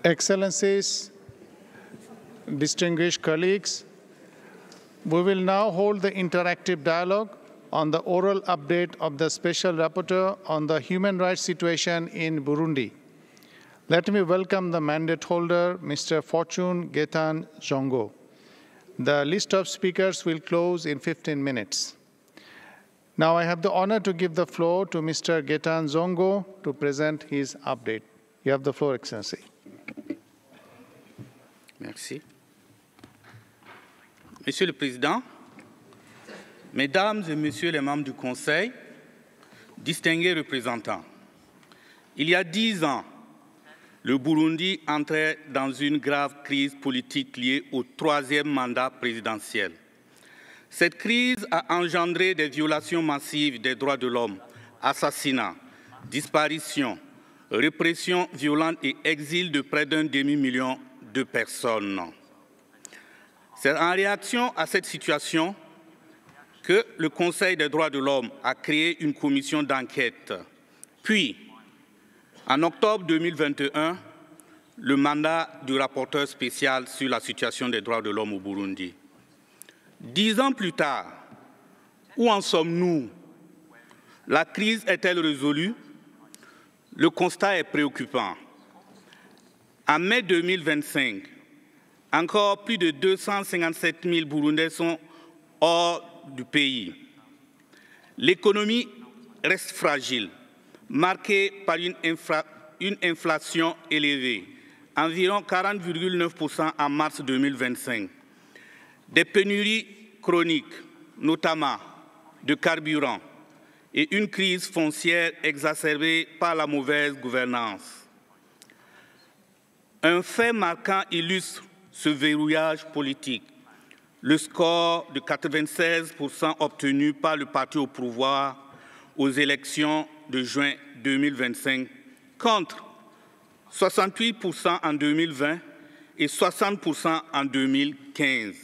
Excellencies, distinguished colleagues, we will now hold the interactive dialogue on the oral update of the Special Rapporteur on the human rights situation in Burundi. Let me welcome the mandate holder, Mr. Fortune Gaetan Zongo. The list of speakers will close in 15 minutes. Now I have the honor to give the floor to Mr. Gaetan Zongo to present his update. You have the floor, Excellency. Merci. Monsieur le Président, Mesdames et Messieurs les membres du Conseil, distingués représentants, il y a 10 ans, le Burundi entrait dans une grave crise politique liée au 3e mandat présidentiel. Cette crise a engendré des violations massives des droits de l'homme, assassinats, disparitions, répression violente et exil de près d'un demi-million de personnes. C'est en réaction à cette situation que le Conseil des droits de l'homme a créé une commission d'enquête. Puis, en octobre 2021, le mandat du rapporteur spécial sur la situation des droits de l'homme au Burundi. 10 ans plus tard, où en sommes-nous? La crise est-elle résolue? Le constat est préoccupant. En mai 2025, encore plus de 257 000 Burundais sont hors du pays. L'économie reste fragile, marquée par une inflation élevée, environ 40,9% en mars 2025. Des pénuries chroniques, notamment de carburant, et une crise foncière exacerbée par la mauvaise gouvernance. Un fait marquant illustre ce verrouillage politique. Le score de 96% obtenu par le parti au pouvoir aux élections de juin 2025 contre 68% en 2020 et 60% en 2015.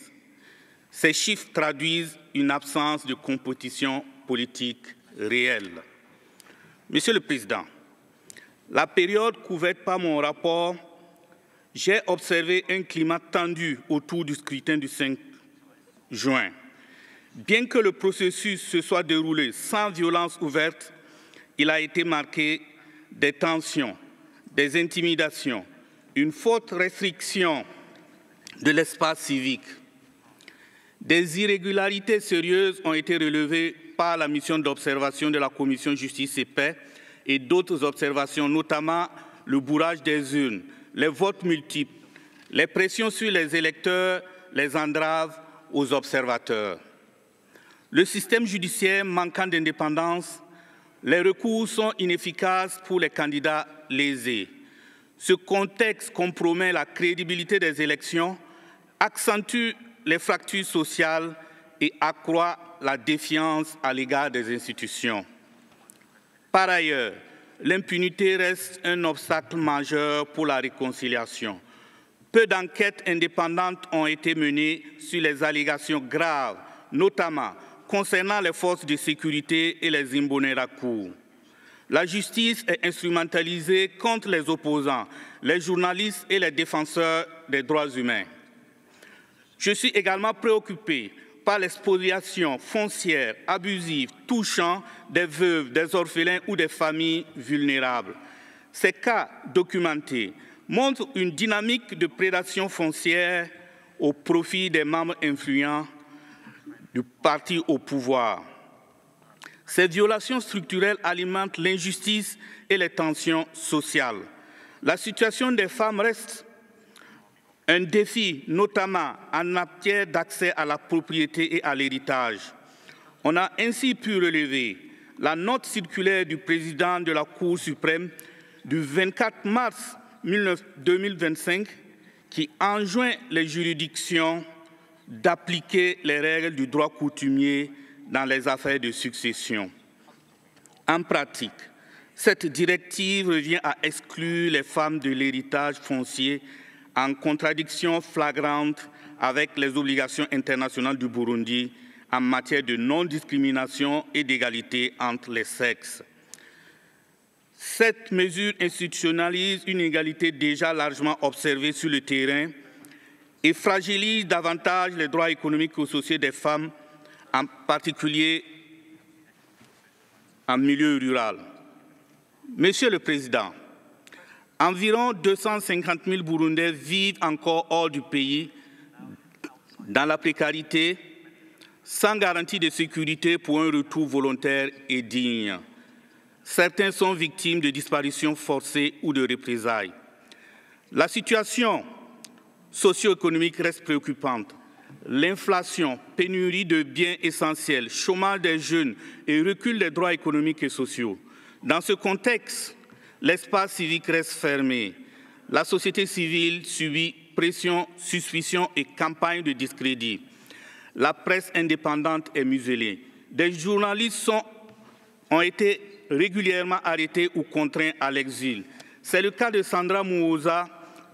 Ces chiffres traduisent une absence de compétition politique réelle. Monsieur le Président, la période couverte par mon rapport, j'ai observé un climat tendu autour du scrutin du 5 juin. Bien que le processus se soit déroulé sans violence ouverte, il a été marqué des tensions, des intimidations, une forte restriction de l'espace civique. Des irrégularités sérieuses ont été relevées par la mission d'observation de la Commission Justice et Paix et d'autres observations, notamment le bourrage des urnes, les votes multiples, les pressions sur les électeurs, les entraves aux observateurs. Le système judiciaire manquant d'indépendance, les recours sont inefficaces pour les candidats lésés. Ce contexte compromet la crédibilité des élections, accentue les fractures sociales et accroît la défiance à l'égard des institutions. Par ailleurs, l'impunité reste un obstacle majeur pour la réconciliation. Peu d'enquêtes indépendantes ont été menées sur les allégations graves, notamment concernant les forces de sécurité et les Imbonerakure. La justice est instrumentalisée contre les opposants, les journalistes et les défenseurs des droits humains. Je suis également préoccupé par l'expoliation foncière abusive touchant des veuves, des orphelins ou des familles vulnérables. Ces cas documentés montrent une dynamique de prédation foncière au profit des membres influents du parti au pouvoir. Ces violations structurelles alimentent l'injustice et les tensions sociales. La situation des femmes reste un défi, notamment en matière d'accès à la propriété et à l'héritage. On a ainsi pu relever la note circulaire du président de la Cour suprême du 24 mars 2025 qui enjoint les juridictions d'appliquer les règles du droit coutumier dans les affaires de succession. En pratique, cette directive revient à exclure les femmes de l'héritage foncier en contradiction flagrante avec les obligations internationales du Burundi en matière de non-discrimination et d'égalité entre les sexes. Cette mesure institutionnalise une inégalité déjà largement observée sur le terrain et fragilise davantage les droits économiques et sociaux des femmes, en particulier en milieu rural. Monsieur le Président, environ 250 000 Burundais vivent encore hors du pays, dans la précarité, sans garantie de sécurité pour un retour volontaire et digne. Certains sont victimes de disparitions forcées ou de représailles. La situation socio-économique reste préoccupante. L'inflation, pénurie de biens essentiels, chômage des jeunes et recul des droits économiques et sociaux. Dans ce contexte, l'espace civique reste fermé. La société civile subit pression, suspicion et campagne de discrédit. La presse indépendante est muselée. Des journalistes ont été régulièrement arrêtés ou contraints à l'exil. C'est le cas de Sandra Muhoza,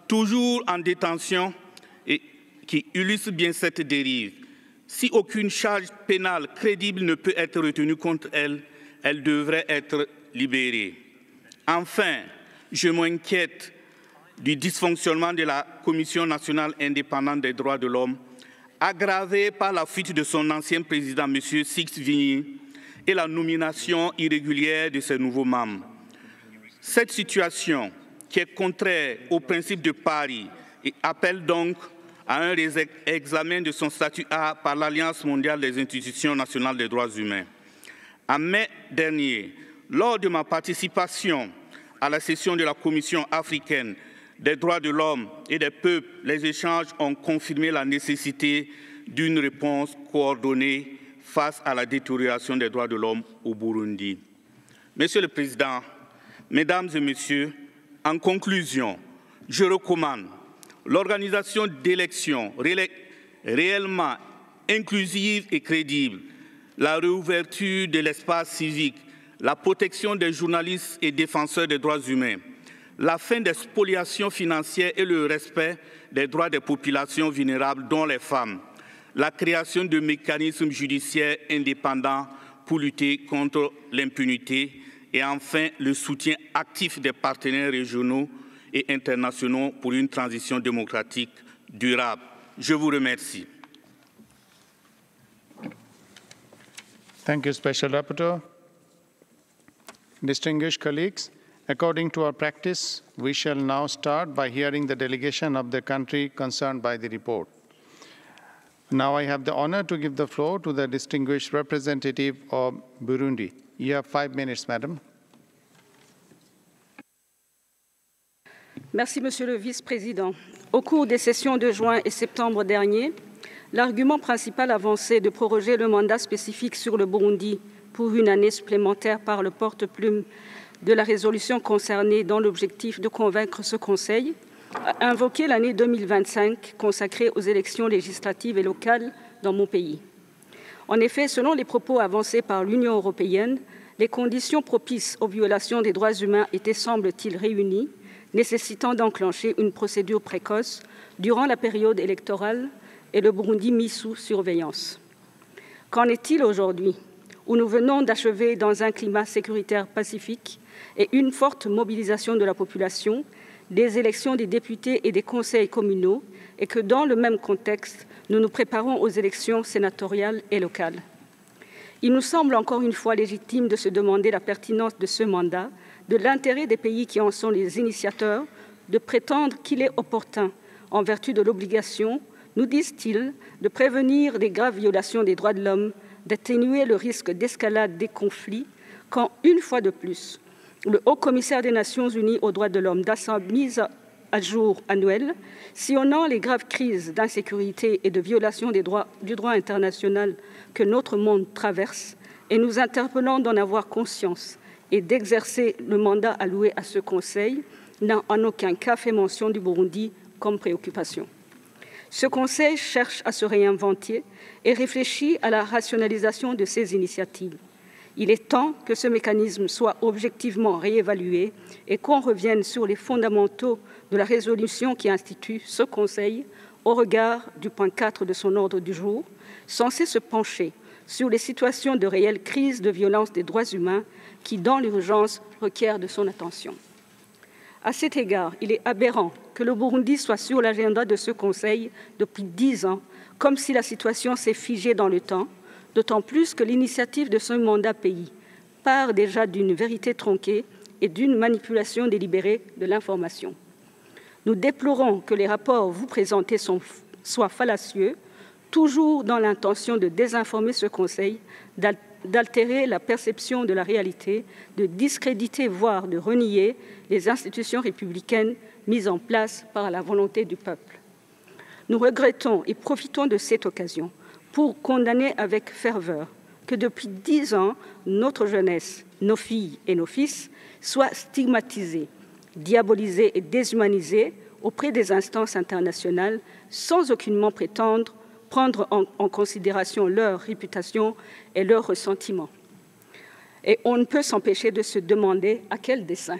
toujours en détention, et qui illustre bien cette dérive. Si aucune charge pénale crédible ne peut être retenue contre elle, elle devrait être libérée. Enfin, je m'inquiète du dysfonctionnement de la Commission nationale indépendante des droits de l'homme, aggravé par la fuite de son ancien président, M. Six Vigny, et la nomination irrégulière de ses nouveaux membres. Cette situation, qui est contraire au principe de Paris et appelle donc à un réexamen de son statut A par l'Alliance mondiale des institutions nationales des droits humains. En mai dernier, lors de ma participation à la session de la Commission africaine des droits de l'homme et des peuples, les échanges ont confirmé la nécessité d'une réponse coordonnée face à la détérioration des droits de l'homme au Burundi. Monsieur le Président, Mesdames et Messieurs, en conclusion, je recommande l'organisation d'élections réellement inclusives et crédibles, la réouverture de l'espace civique, la protection des journalistes et défenseurs des droits humains, la fin des spoliations financières et le respect des droits des populations vulnérables, dont les femmes, la création de mécanismes judiciaires indépendants pour lutter contre l'impunité et enfin le soutien actif des partenaires régionaux et internationaux pour une transition démocratique durable. Je vous remercie. Thank you, Special Rapporteur. Distinguished colleagues, according to our practice, we shall now start by hearing the delegation of the country concerned by the report. Now I have the honor to give the floor to the distinguished representative of Burundi. You have 5 minutes, Madam. Merci, Monsieur le Vice-président. Au cours des sessions de juin et septembre dernier, l'argument principal avancé de proroger le mandat spécifique sur le Burundi pour une année supplémentaire par le porte-plume de la résolution concernée dans l'objectif de convaincre ce Conseil a invoqué l'année 2025 consacrée aux élections législatives et locales dans mon pays. En effet, selon les propos avancés par l'Union européenne, les conditions propices aux violations des droits humains étaient, semble-t-il, réunies, nécessitant d'enclencher une procédure précoce durant la période électorale et le Burundi mis sous surveillance. Qu'en est-il aujourd'hui, où nous venons d'achever dans un climat sécuritaire pacifique et une forte mobilisation de la population, des élections des députés et des conseils communaux, et que dans le même contexte, nous nous préparons aux élections sénatoriales et locales. Il nous semble encore une fois légitime de se demander la pertinence de ce mandat, de l'intérêt des pays qui en sont les initiateurs, de prétendre qu'il est opportun, en vertu de l'obligation, nous disent-ils, de prévenir les graves violations des droits de l'homme, d'atténuer le risque d'escalade des conflits, quand, une fois de plus, le Haut-Commissaire des Nations Unies aux droits de l'homme, dans sa mise à jour annuelle, sillonnant les graves crises d'insécurité et de violation du droit international que notre monde traverse, et nous interpellant d'en avoir conscience et d'exercer le mandat alloué à ce Conseil, n'a en aucun cas fait mention du Burundi comme préoccupation. Ce Conseil cherche à se réinventer et réfléchit à la rationalisation de ses initiatives. Il est temps que ce mécanisme soit objectivement réévalué et qu'on revienne sur les fondamentaux de la résolution qui institue ce Conseil au regard du point 4 de son ordre du jour, censé se pencher sur les situations de réelle crise de violence des droits humains qui, dans l'urgence, requièrent de son attention. À cet égard, il est aberrant que le Burundi soit sur l'agenda de ce Conseil depuis 10 ans, comme si la situation s'est figée dans le temps, d'autant plus que l'initiative de ce mandat pays part déjà d'une vérité tronquée et d'une manipulation délibérée de l'information. Nous déplorons que les rapports vous présentés soient fallacieux, toujours dans l'intention de désinformer ce Conseil, d'altérer la perception de la réalité, de discréditer, voire de renier les institutions républicaines mises en place par la volonté du peuple. Nous regrettons et profitons de cette occasion pour condamner avec ferveur que depuis 10 ans, notre jeunesse, nos filles et nos fils soient stigmatisés, diabolisés et déshumanisés auprès des instances internationales sans aucunement prétendre prendre en considération leur réputation et leurs ressentiments. Et on ne peut s'empêcher de se demander à quel dessein.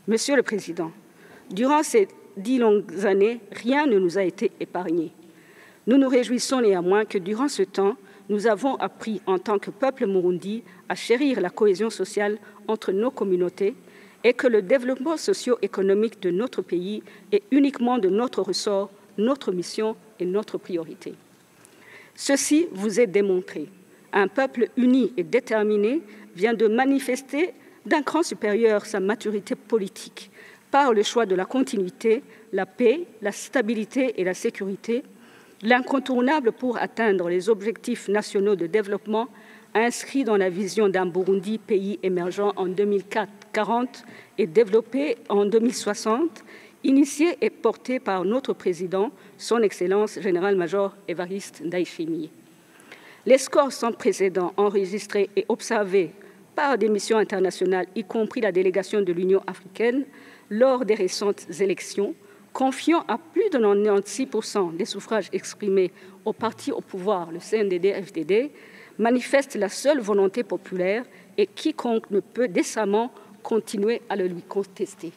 Monsieur le Président, durant ces 10 longues années, rien ne nous a été épargné. Nous nous réjouissons néanmoins que durant ce temps, nous avons appris en tant que peuple murundi à chérir la cohésion sociale entre nos communautés et que le développement socio-économique de notre pays est uniquement de notre ressort, notre mission et notre priorité. Ceci vous est démontré. Un peuple uni et déterminé vient de manifester d'un cran supérieur sa maturité politique par le choix de la continuité, la paix, la stabilité et la sécurité, l'incontournable pour atteindre les objectifs nationaux de développement inscrits dans la vision d'un Burundi pays émergent en 2040 et développé en 2060, initié et porté par notre Président, son Excellence général-major Évariste Ndayishimiye. Les scores sans précédent enregistrés et observés par des missions internationales, y compris la délégation de l'Union africaine, lors des récentes élections, confiant à plus de 96% des suffrages exprimés au parti au pouvoir, le CNDD-FDD, manifestent la seule volonté populaire et quiconque ne peut décemment continuer à le lui contester.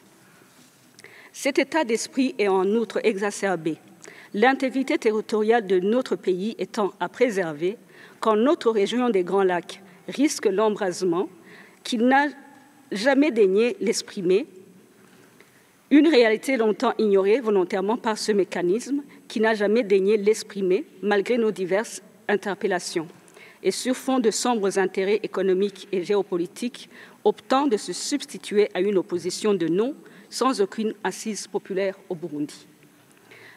Cet état d'esprit est en outre exacerbé, l'intégrité territoriale de notre pays étant à préserver quand notre région des Grands Lacs risque l'embrasement, qui n'a jamais daigné l'exprimer, une réalité longtemps ignorée volontairement par ce mécanisme qui n'a jamais daigné l'exprimer malgré nos diverses interpellations, et sur fond de sombres intérêts économiques et géopolitiques, optant de se substituer à une opposition de non sans aucune assise populaire au Burundi.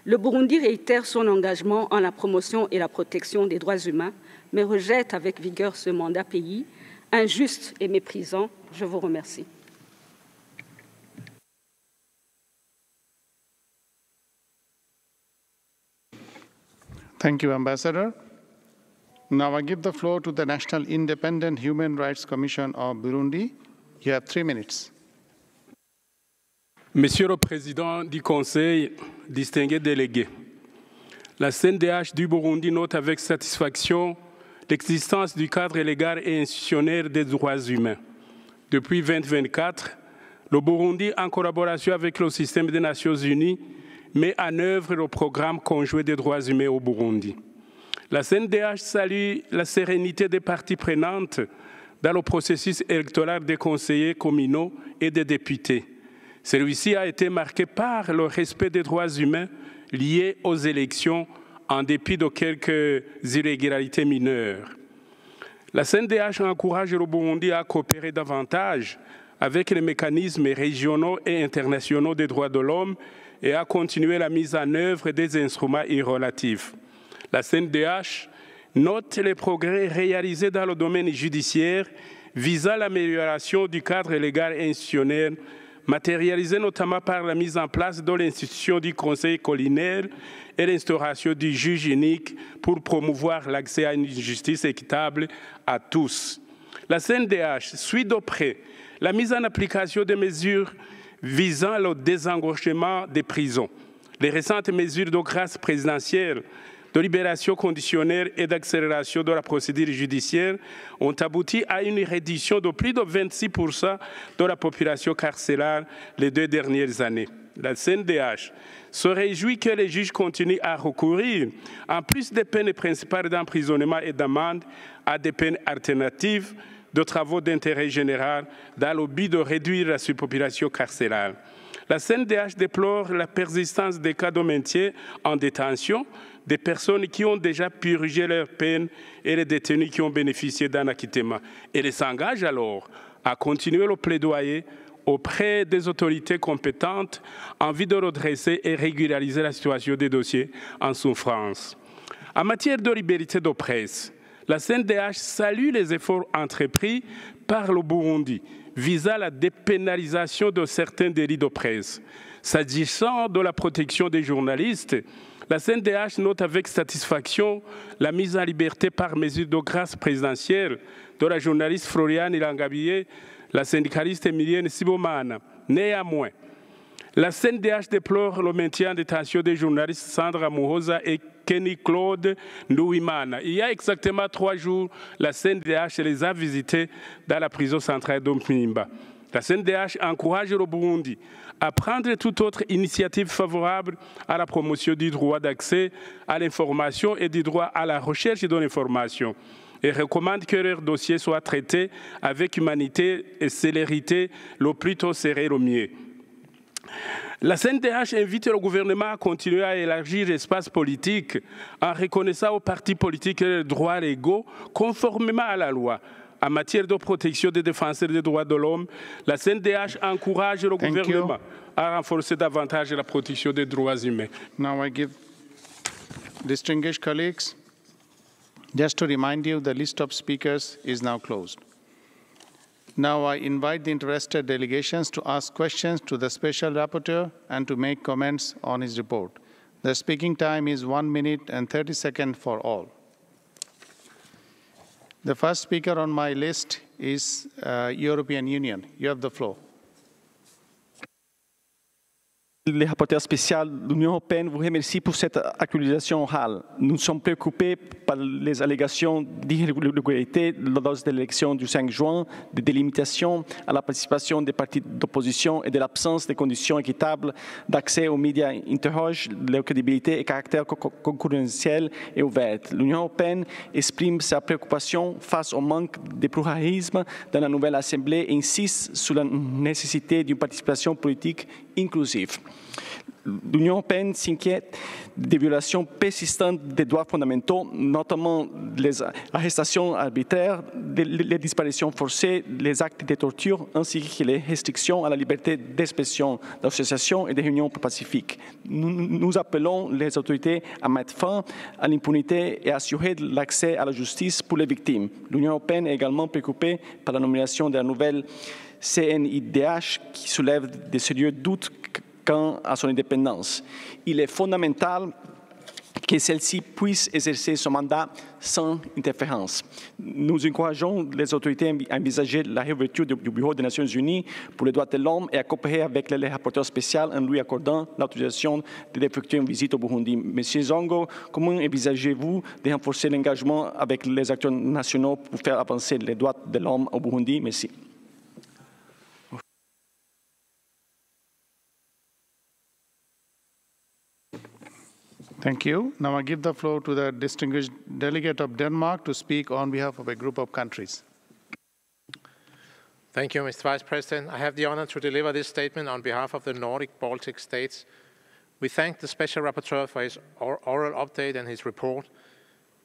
Le Burundi réitère son engagement en la promotion et la protection des droits humains, mais rejette avec vigueur ce mandat pays, injuste et méprisant. Je vous remercie. Thank you, Ambassador. Now I give the floor to the National Independent Human Rights Commission of Burundi. You have 3 minutes. Monsieur le Président du Conseil, distingués délégués, la CNDH du Burundi note avec satisfaction l'existence du cadre légal et institutionnel des droits humains. Depuis 2024, le Burundi, en collaboration avec le système des Nations Unies, met en œuvre le programme conjoint des droits humains au Burundi. La CNDH salue la sérénité des parties prenantes dans le processus électoral des conseillers communaux et des députés. Celui-ci a été marqué par le respect des droits humains liés aux élections en dépit de quelques irrégularités mineures. La CNDH encourage le Burundi à coopérer davantage avec les mécanismes régionaux et internationaux des droits de l'homme et à continuer la mise en œuvre des instruments relatifs. La CNDH note les progrès réalisés dans le domaine judiciaire visant l'amélioration du cadre légal et institutionnel, matérialisé notamment par la mise en place de l'institution du Conseil collinaire et l'instauration du juge unique pour promouvoir l'accès à une justice équitable à tous. La CNDH suit de près la mise en application des mesures visant le désengorgement des prisons. Les récentes mesures de grâce présidentielle, de libération conditionnelle et d'accélération de la procédure judiciaire ont abouti à une réduction de plus de 26% de la population carcérale les 2 dernières années. la CNDH, se réjouit que les juges continuent à recourir, en plus des peines principales d'emprisonnement et d'amende, à des peines alternatives de travaux d'intérêt général dans le but de réduire la surpopulation carcérale. La CNDH déplore la persistance des cas de maintien en détention des personnes qui ont déjà purgé leur peine et les détenus qui ont bénéficié d'un acquittement. Elle s'engage alors à continuer le plaidoyer auprès des autorités compétentes en vue de redresser et régulariser la situation des dossiers en souffrance. En matière de liberté de presse, la CNDH salue les efforts entrepris par le Burundi visant la dépénalisation de certains délits de presse. S'agissant de la protection des journalistes, la CNDH note avec satisfaction la mise en liberté par mesure de grâce présidentielle de la journaliste Floriane Irangabiye, la syndicaliste Emilienne Sibomana. Néanmoins, la CNDH déplore le maintien en détention des journalistes Sandra Muhoza et Kenny Claude Ndouimana. Il y a exactement 3 jours, la CNDH les a visités dans la prison centrale de Mpimba. La CNDH encourage le Burundi à prendre toute autre initiative favorable à la promotion du droit d'accès à l'information et du droit à la recherche de l'information, et recommande que leur dossier soit traité avec humanité et célérité, le plus tôt serait le mieux. La CNDH invite le gouvernement à continuer à élargir l'espace politique en reconnaissant aux partis politiques leurs droits légaux conformément à la loi. En matière de protection des défenseurs des droits de l'homme, la CNDH encourage le gouvernement à renforcer davantage la protection des droits humains. Now I give distinguished colleagues, just to remind you, the list of speakers is now closed. Now I invite the interested delegations to ask questions to the Special Rapporteur and to make comments on his report. The speaking time is 1 minute and 30 seconds for all. The first speaker on my list is European Union. You have the floor. Le rapporteur spécial de l'Union européenne vous remercie pour cette actualisation orale. Nous sommes préoccupés par les allégations d'irrégularité lors de l'élection du 5 juin, de délimitation à la participation des partis d'opposition et de l'absence de conditions équitables d'accès aux médias interrogent leur crédibilité et caractère concurrentiel et ouvert. L'Union européenne exprime sa préoccupation face au manque de pluralisme dans la nouvelle Assemblée et insiste sur la nécessité d'une participation politique inclusive. L'Union européenne s'inquiète des violations persistantes des droits fondamentaux, notamment les arrestations arbitraires, les disparitions forcées, les actes de torture, ainsi que les restrictions à la liberté d'expression, d'association et de réunion pacifique. Nous appelons les autorités à mettre fin à l'impunité et à assurer l'accès à la justice pour les victimes. L'Union européenne est également préoccupée par la nomination de la nouvelle CNIDH qui soulève de sérieux doutes quant à son indépendance. Il est fondamental que celle-ci puisse exercer son mandat sans interférence. Nous encourageons les autorités à envisager la réouverture du Bureau des Nations Unies pour les droits de l'homme et à coopérer avec le rapporteur spécial en lui accordant l'autorisation d'effectuer une visite au Burundi. Monsieur Zongo, comment envisagez-vous de renforcer l'engagement avec les acteurs nationaux pour faire avancer les droits de l'homme au Burundi? Merci. Thank you. Now I give the floor to the distinguished delegate of Denmark to speak on behalf of a group of countries. Thank you, Mr. Vice President. I have the honor to deliver this statement on behalf of the Nordic Baltic states. We thank the Special Rapporteur for his oral update and his report.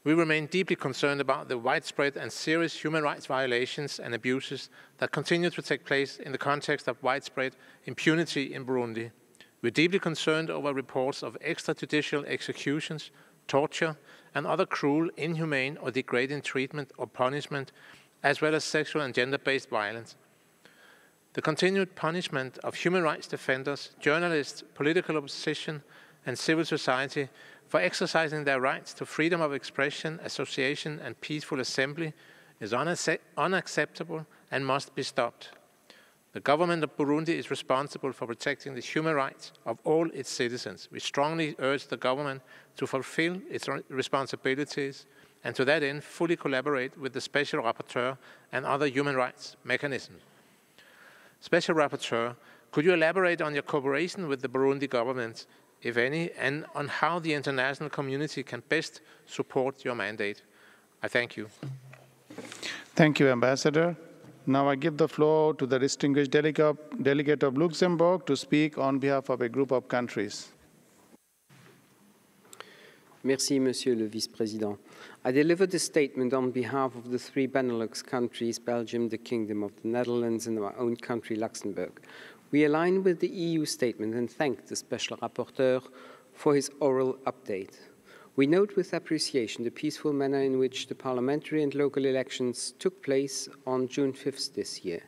We remain deeply concerned about the widespread and serious human rights violations and abuses that continue to take place in the context of widespread impunity in Burundi. We're deeply concerned over reports of extrajudicial executions, torture, and other cruel, inhumane, or degrading treatment or punishment, as well as sexual and gender-based violence. The continued punishment of human rights defenders, journalists, political opposition, and civil society for exercising their rights to freedom of expression, association, and peaceful assembly is unacceptable and must be stopped. The government of Burundi is responsible for protecting the human rights of all its citizens. We strongly urge the government to fulfill its responsibilities and to that end fully collaborate with the Special Rapporteur and other human rights mechanisms. Special Rapporteur, Could you elaborate on your cooperation with the Burundi government, if any, and on how the international community can best support your mandate? I thank you. Thank you, Ambassador. Now I give the floor to the distinguished delegate of Luxembourg to speak on behalf of a group of countries. Merci, Monsieur le Vice-Président. I delivered a statement on behalf of the three Benelux countries, Belgium, the Kingdom of the Netherlands, and our own country, Luxembourg. We align with the EU statement and thank the Special Rapporteur for his oral update. We note with appreciation the peaceful manner in which the parliamentary and local elections took place on June 5th this year.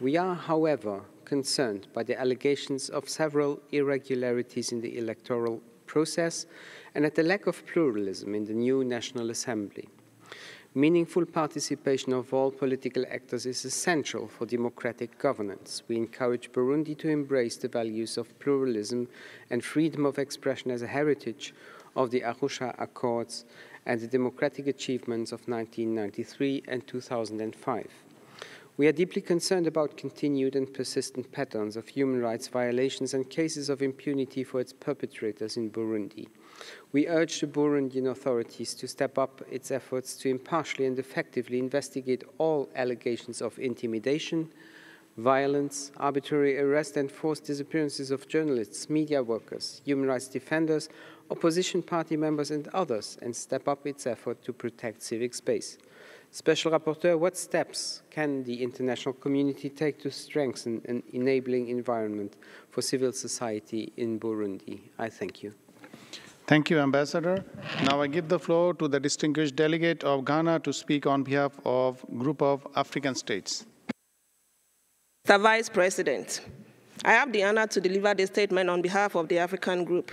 We are, however, concerned by the allegations of several irregularities in the electoral process and at the lack of pluralism in the new National Assembly. Meaningful participation of all political actors is essential for democratic governance. We encourage Burundi to embrace the values of pluralism and freedom of expression as a heritage of the Arusha Accords and the democratic achievements of 1993 and 2005. We are deeply concerned about continued and persistent patterns of human rights violations and cases of impunity for its perpetrators in Burundi. We urge the Burundian authorities to step up its efforts to impartially and effectively investigate all allegations of intimidation, violence, arbitrary arrest and forced disappearances of journalists, media workers, human rights defenders, opposition party members and others, and step up its effort to protect civic space. Special Rapporteur, what steps can the international community take to strengthen an enabling environment for civil society in Burundi? I thank you. Thank you, Ambassador. Now I give the floor to the distinguished delegate of Ghana to speak on behalf of a group of African states. Mr. Vice President, I have the honor to deliver this statement on behalf of the African Group.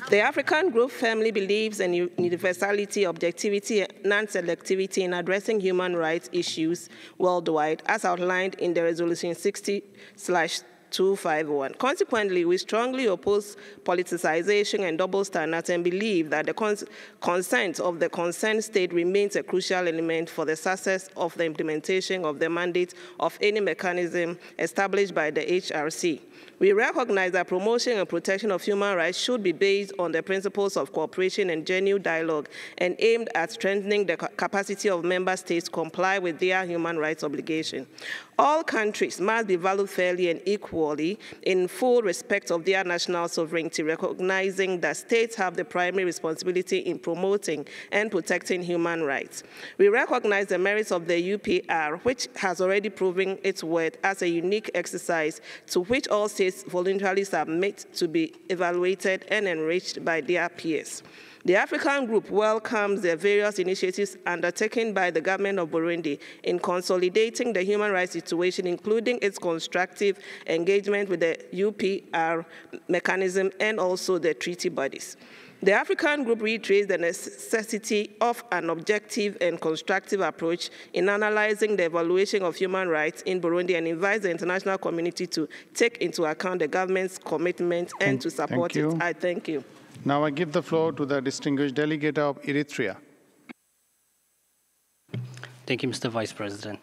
The African Group firmly believes in universality, objectivity, and non-selectivity in addressing human rights issues worldwide, as outlined in the Resolution 60/251. Consequently, we strongly oppose politicization and double standards and believe that the consent of the concerned state remains a crucial element for the success of the implementation of the mandate of any mechanism established by the HRC. We recognize that promotion and protection of human rights should be based on the principles of cooperation and genuine dialogue and aimed at strengthening the capacity of member states to comply with their human rights obligations. All countries must be valued fairly and equally in full respect of their national sovereignty, recognizing that states have the primary responsibility in promoting and protecting human rights. We recognize the merits of the UPR, which has already proven its worth as a unique exercise to which all states voluntarily submit to be evaluated and enriched by their peers. The African Group welcomes the various initiatives undertaken by the government of Burundi in consolidating the human rights situation, including its constructive engagement with the UPR mechanism and also the treaty bodies. The African Group reiterates the necessity of an objective and constructive approach in analyzing the evaluation of human rights in Burundi and invites the international community to take into account the government's commitment and to support it. I thank you. Now I give the floor to the distinguished delegate of Eritrea. Thank you, Mr. Vice President.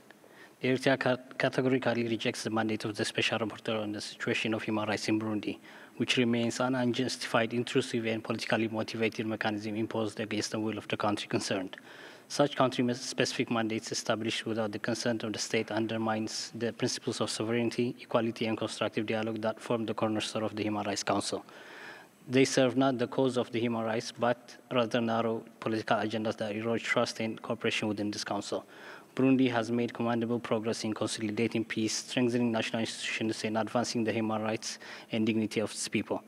Eritrea categorically rejects the mandate of the Special Rapporteur on the situation of human rights in Burundi, which remains an unjustified, intrusive, and politically motivated mechanism imposed against the will of the country concerned. Such country-specific mandates established without the consent of the state undermines the principles of sovereignty, equality, and constructive dialogue that form the cornerstone of the Human Rights Council. They serve not the cause of the human rights, but rather narrow political agendas that erode trust and cooperation within this council. Burundi has made commendable progress in consolidating peace, strengthening national institutions, and advancing the human rights and dignity of its people.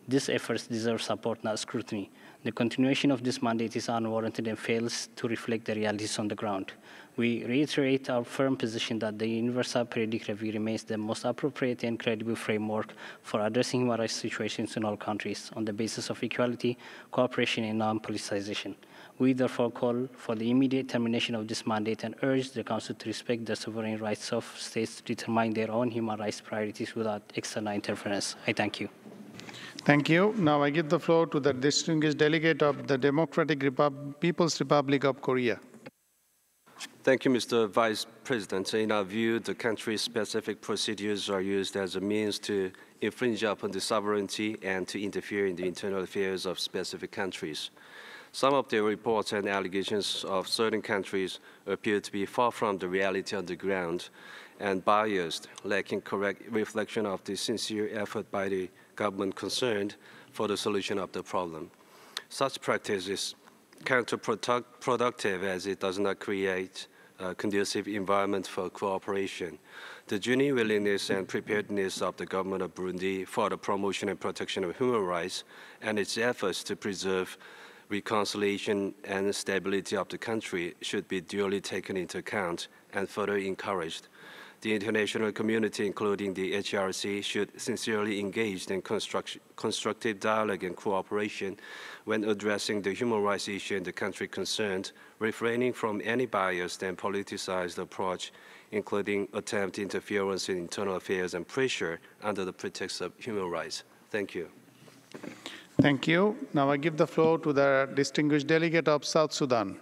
These efforts deserve support, not scrutiny. The continuation of this mandate is unwarranted and fails to reflect the realities on the ground. We reiterate our firm position that the Universal Periodic Review remains the most appropriate and credible framework for addressing human rights situations in all countries on the basis of equality, cooperation, and non-politicization. We therefore call for the immediate termination of this mandate and urge the Council to respect the sovereign rights of states to determine their own human rights priorities without external interference. I thank you. Thank you. Now I give the floor to the distinguished delegate of the Democratic People's Republic of Korea. Thank you, Mr. Vice President. In our view, the country-specific procedures are used as a means to infringe upon the sovereignty and to interfere in the internal affairs of specific countries. Some of the reports and allegations of certain countries appear to be far from the reality on the ground and biased, lacking correct reflection of the sincere effort by the government concerned for the solution of the problem. Such practice is counterproductive as it does not create a conducive environment for cooperation. The genuine willingness and preparedness of the government of Burundi for the promotion and protection of human rights and its efforts to preserve reconciliation and stability of the country should be duly taken into account and further encouraged. The international community, including the HRC, should sincerely engage in constructive dialogue and cooperation when addressing the human rights issue in the country concerned, refraining from any biased and politicized approach, including attempt interference in internal affairs and pressure under the pretext of human rights. Thank you. Thank you. Now I give the floor to the distinguished delegate of South Sudan.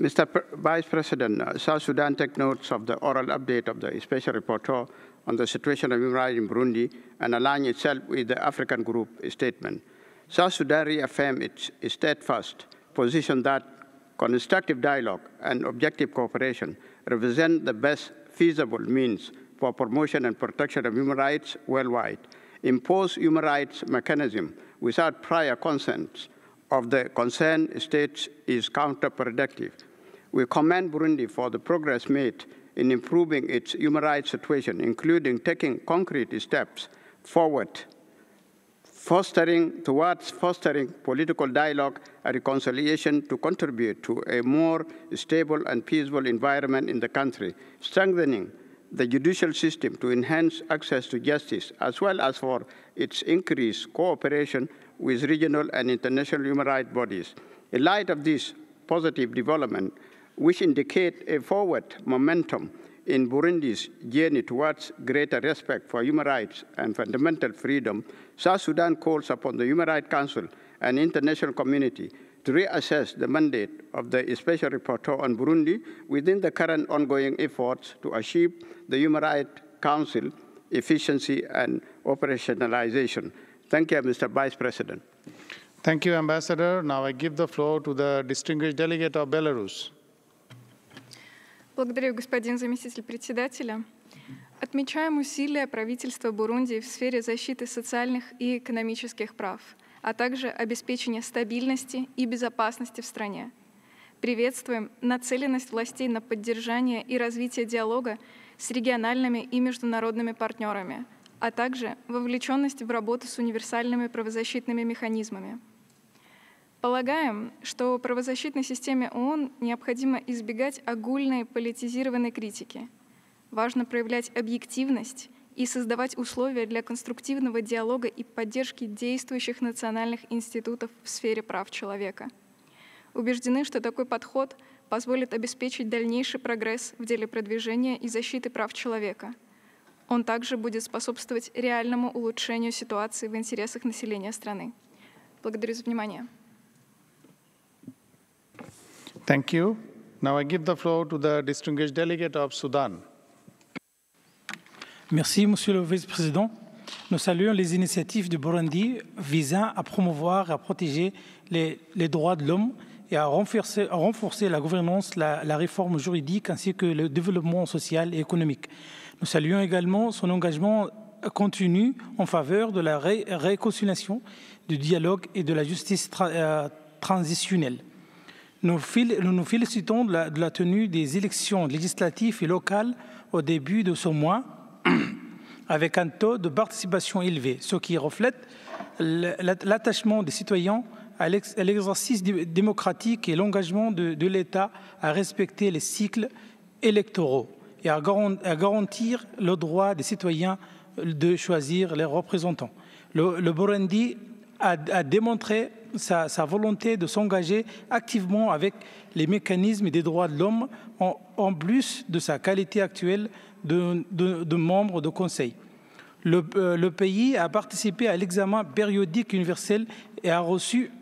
Mr. Vice President, South Sudan takes notes of the oral update of the Special Rapporteur on the situation of human rights in Burundi and align itself with the African Group statement. South Sudan reaffirmed its steadfast position that constructive dialogue and objective cooperation represent the best feasible means for promotion and protection of human rights worldwide. Imposed human rights mechanism without prior consent of the concerned states is counterproductive. We commend Burundi for the progress made in improving its human rights situation, including taking concrete steps forward, fostering political dialogue and reconciliation to contribute to a more stable and peaceful environment in the country, strengthening the judicial system to enhance access to justice, as well as for its increased cooperation with regional and international human rights bodies. In light of this positive development, which indicate a forward momentum in Burundi's journey towards greater respect for human rights and fundamental freedom, South Sudan calls upon the Human Rights Council and international community to reassess the mandate of the Special Rapporteur on Burundi within the current ongoing efforts to achieve the Human Rights Council efficiency and operationalization. Thank you, Mr. Vice President. Thank you, Ambassador. Now I give the floor to the distinguished delegate of Belarus. Благодарю, господин заместитель председателя. Отмечаем усилия правительства Бурунди в сфере защиты социальных и экономических прав, а также обеспечения стабильности и безопасности в стране. Приветствуем нацеленность властей на поддержание и развитие диалога с региональными и международными партнерами, а также вовлеченность в работу с универсальными правозащитными механизмами. Полагаем, что в правозащитной системе ООН необходимо избегать огульной политизированной критики. Важно проявлять объективность и создавать условия для конструктивного диалога и поддержки действующих национальных институтов в сфере прав человека. Убеждены, что такой подход позволит обеспечить дальнейший прогресс в деле продвижения и защиты прав человека. Он также будет способствовать реальному улучшению ситуации в интересах населения страны. Благодарю за внимание. Thank you. Now I give the floor to the distinguished delegate of Sudan. Merci, Monsieur le Vice-président. Nous saluons les initiatives du Burundi visant à promouvoir et à protéger les droits de l'homme et à renforcer la gouvernance, la réforme juridique ainsi que le développement social et économique. Nous saluons également son engagement continu en faveur de la réconciliation, du dialogue et de la justice transitionnelle. Nous nous félicitons de la tenue des élections législatives et locales au début de ce mois avec un taux de participation élevé, ce qui reflète l'attachement des citoyens à l'exercice démocratique et l'engagement de l'État à respecter les cycles électoraux et à garantir le droit des citoyens de choisir leurs représentants. Le Burundi a démontré sa volonté de s'engager activement avec les mécanismes des droits de l'homme en plus de sa qualité actuelle de membre du Conseil. Le pays a participé à l'examen périodique universel et a reçu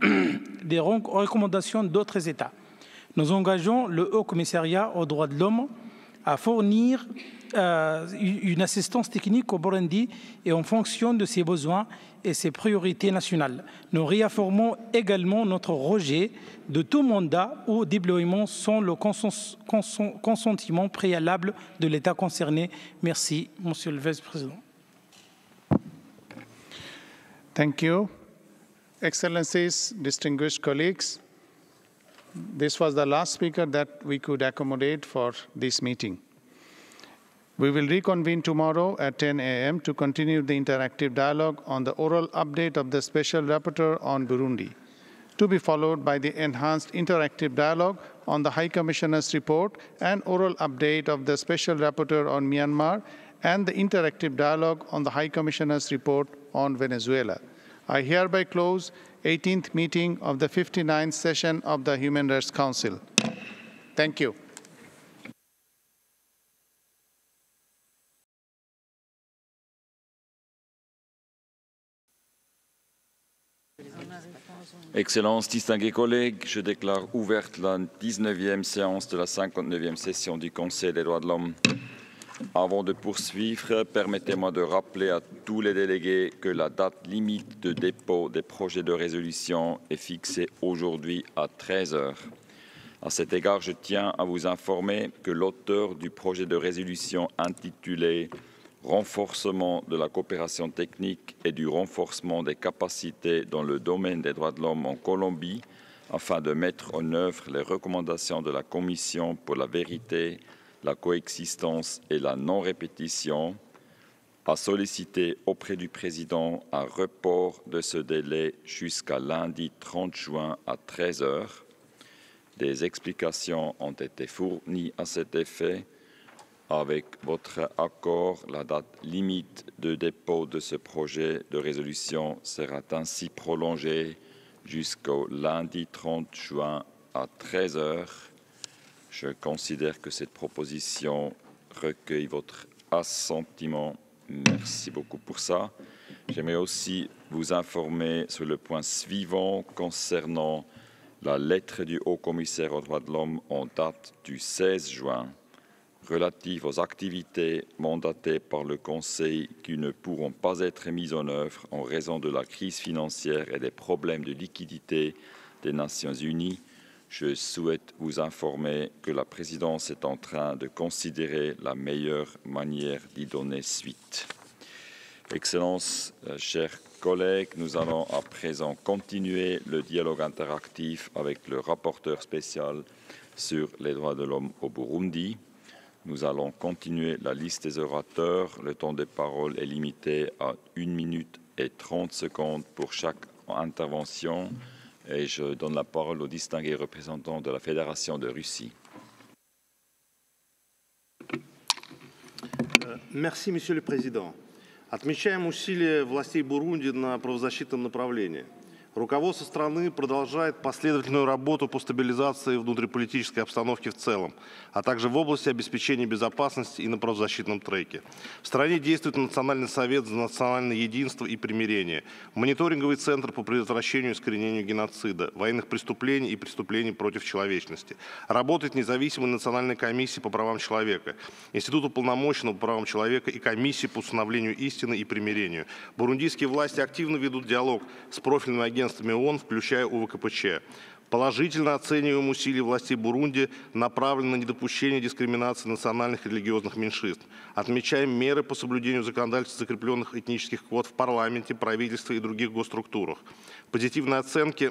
des recommandations d'autres États. Nous engageons le Haut Commissariat aux droits de l'homme à fournir une assistance technique au Burundi et en fonction de ses besoins et ses priorités nationales. Nous réaffirmons également notre rejet de tout mandat ou déploiement sans le consentement préalable de l'État concerné. Merci, Monsieur le Vice-président. Thank you. Excellencies, distinguished colleagues, this was the last speaker that we could accommodate for this meeting. We will reconvene tomorrow at 10 a.m. to continue the interactive dialogue on the oral update of the Special Rapporteur on Burundi, to be followed by the enhanced interactive dialogue on the High Commissioner's report and oral update of the Special Rapporteur on Myanmar and the interactive dialogue on the High Commissioner's report on Venezuela. I hereby close 18th meeting of the 59th session of the Human Rights Council. Thank you. Excellences, distingués collègues, je déclare ouverte la 19e séance de la 59e session du Conseil des droits de l'homme. Avant de poursuivre, permettez-moi de rappeler à tous les délégués que la date limite de dépôt des projets de résolution est fixée aujourd'hui à 13 heures. À cet égard, je tiens à vous informer que l'auteur du projet de résolution intitulé « Renforcement de la coopération technique et du renforcement des capacités dans le domaine des droits de l'homme en Colombie afin de mettre en œuvre les recommandations de la Commission pour la vérité, la coexistence et la non-répétition » a sollicité auprès du Président un report de ce délai jusqu'à lundi 30 juin à 13 heures. Des explications ont été fournies à cet effet. Avec votre accord, la date limite de dépôt de ce projet de résolution sera ainsi prolongée jusqu'au lundi 30 juin à 13 heures. Je considère que cette proposition recueille votre assentiment. Merci beaucoup pour ça. J'aimerais aussi vous informer sur le point suivant concernant la lettre du Haut-Commissaire aux droits de l'homme en date du 16 juin. Relative aux activités mandatées par le Conseil qui ne pourront pas être mises en œuvre en raison de la crise financière et des problèmes de liquidité des Nations Unies, je souhaite vous informer que la présidence est en train de considérer la meilleure manière d'y donner suite. Excellences, chers collègues, nous allons à présent continuer le dialogue interactif avec le rapporteur spécial sur les droits de l'homme au Burundi. Nous allons continuer la liste des orateurs. Le temps de parole est limité à 1 minute et 30 secondes pour chaque intervention. Et je donne la parole au distingué représentant de la Fédération de Russie. Merci, Monsieur le Président. Отмечаем усилия властей Бурунди на правозащитном направлении. Руководство страны продолжает последовательную работу по стабилизации внутриполитической обстановки в целом, а также в области обеспечения безопасности и на правозащитном треке. В стране действует Национальный совет за национальное единство и примирение, мониторинговый центр по предотвращению и искоренению геноцида, военных преступлений и преступлений против человечности. Работает независимая национальная комиссия по правам человека, Институт уполномоченного по правам человека и комиссия по установлению истины и примирению. Бурундийские власти активно ведут диалог с профильными агентствами ООН, включая УВКПЧ. Положительно оцениваем усилия властей Бурунди, направленные на недопущение дискриминации национальных и религиозных меньшинств. Отмечаем меры по соблюдению законодательства закрепленных этнических квот в парламенте, правительстве и других госструктурах. Позитивные оценки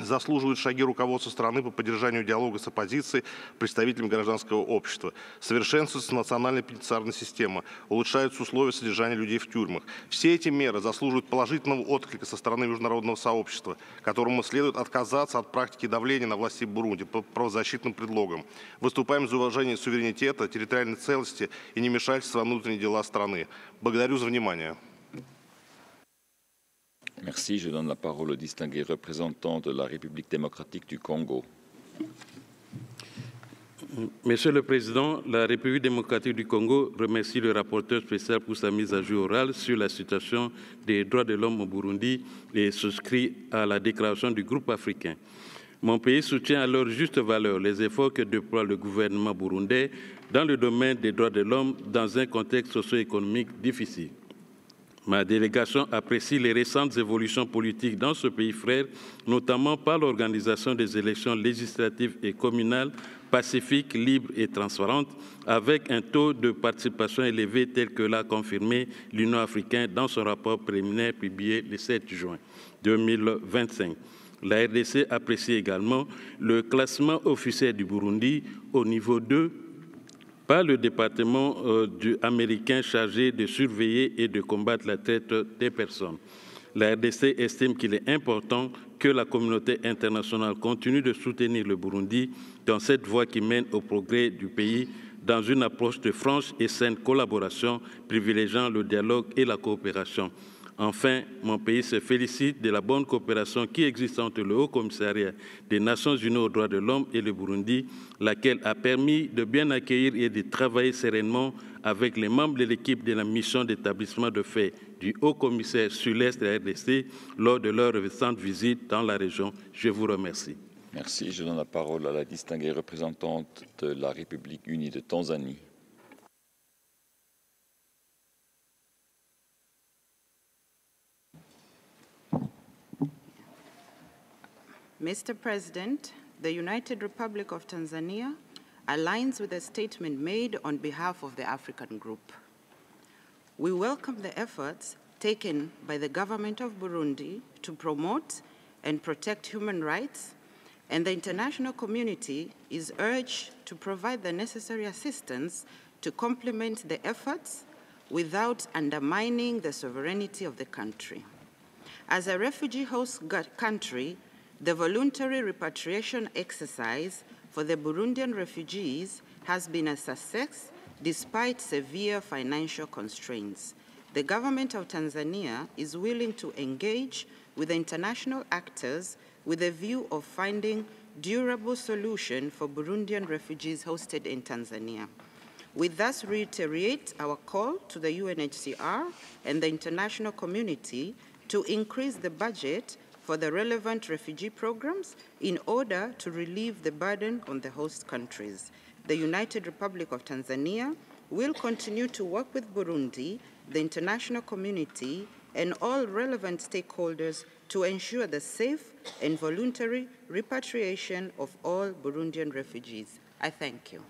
заслуживают шаги руководства страны по поддержанию диалога с оппозицией, представителями гражданского общества. Совершенствуется национальная пенитенциарная система, улучшаются условия содержания людей в тюрьмах. Все эти меры заслуживают положительного отклика со стороны международного сообщества, которому следует отказаться от практики давления на власти Бурунди по правозащитным предлогам. Выступаем за уважение суверенитета, территориальной целостности и невмешательства во внутренние дела страны. Благодарю за внимание. Merci. Je donne la parole au distingué représentant de la République démocratique du Congo. Monsieur le Président, la République démocratique du Congo remercie le rapporteur spécial pour sa mise à jour orale sur la situation des droits de l'homme au Burundi et souscrit à la déclaration du groupe africain. Mon pays soutient à leur juste valeur les efforts que déploie le gouvernement burundais dans le domaine des droits de l'homme dans un contexte socio-économique difficile. Ma délégation apprécie les récentes évolutions politiques dans ce pays frère, notamment par l'organisation des élections législatives et communales pacifiques, libres et transparentes, avec un taux de participation élevé tel que l'a confirmé l'Union africaine dans son rapport préliminaire publié le 7 juin 2025. La RDC apprécie également le classement officiel du Burundi au niveau 2 par le département américain chargé de surveiller et de combattre la traite des personnes. La RDC estime qu'il est important que la communauté internationale continue de soutenir le Burundi dans cette voie qui mène au progrès du pays dans une approche de franche et saine collaboration privilégiant le dialogue et la coopération. Enfin, mon pays se félicite de la bonne coopération qui existe entre le Haut Commissariat des Nations Unies aux droits de l'homme et le Burundi, laquelle a permis de bien accueillir et de travailler sereinement avec les membres de l'équipe de la mission d'établissement de fait du Haut Commissaire sur l'Est de la RDC lors de leur récente visite dans la région. Je vous remercie. Merci. Je donne la parole à la distinguée représentante de la République unie de Tanzanie. Mr. President, the United Republic of Tanzania aligns with the statement made on behalf of the African Group. We welcome the efforts taken by the government of Burundi to promote and protect human rights, and the international community is urged to provide the necessary assistance to complement the efforts without undermining the sovereignty of the country. As a refugee host country, the voluntary repatriation exercise for the Burundian refugees has been a success despite severe financial constraints. The government of Tanzania is willing to engage with the international actors with a view of finding durable solution for Burundian refugees hosted in Tanzania. We thus reiterate our call to the UNHCR and the international community to increase the budget for the relevant refugee programs in order to relieve the burden on the host countries. The United Republic of Tanzania will continue to work with Burundi, the international community, and all relevant stakeholders to ensure the safe and voluntary repatriation of all Burundian refugees. I thank you.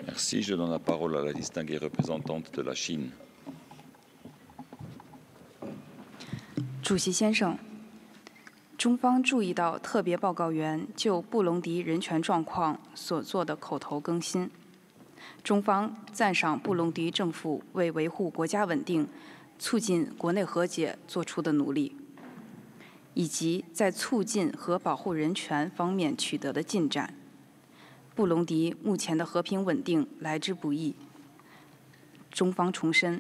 Merci. Je donne la parole à la distinguée représentante de la Chine. 主席先生，中方注意到特别报告员就布隆迪人权状况所做的口头更新。中方赞赏布隆迪政府为维护国家稳定、促进国内和解做出的努力，以及在促进和保护人权方面取得的进展。布隆迪目前的和平稳定来之不易。中方重申，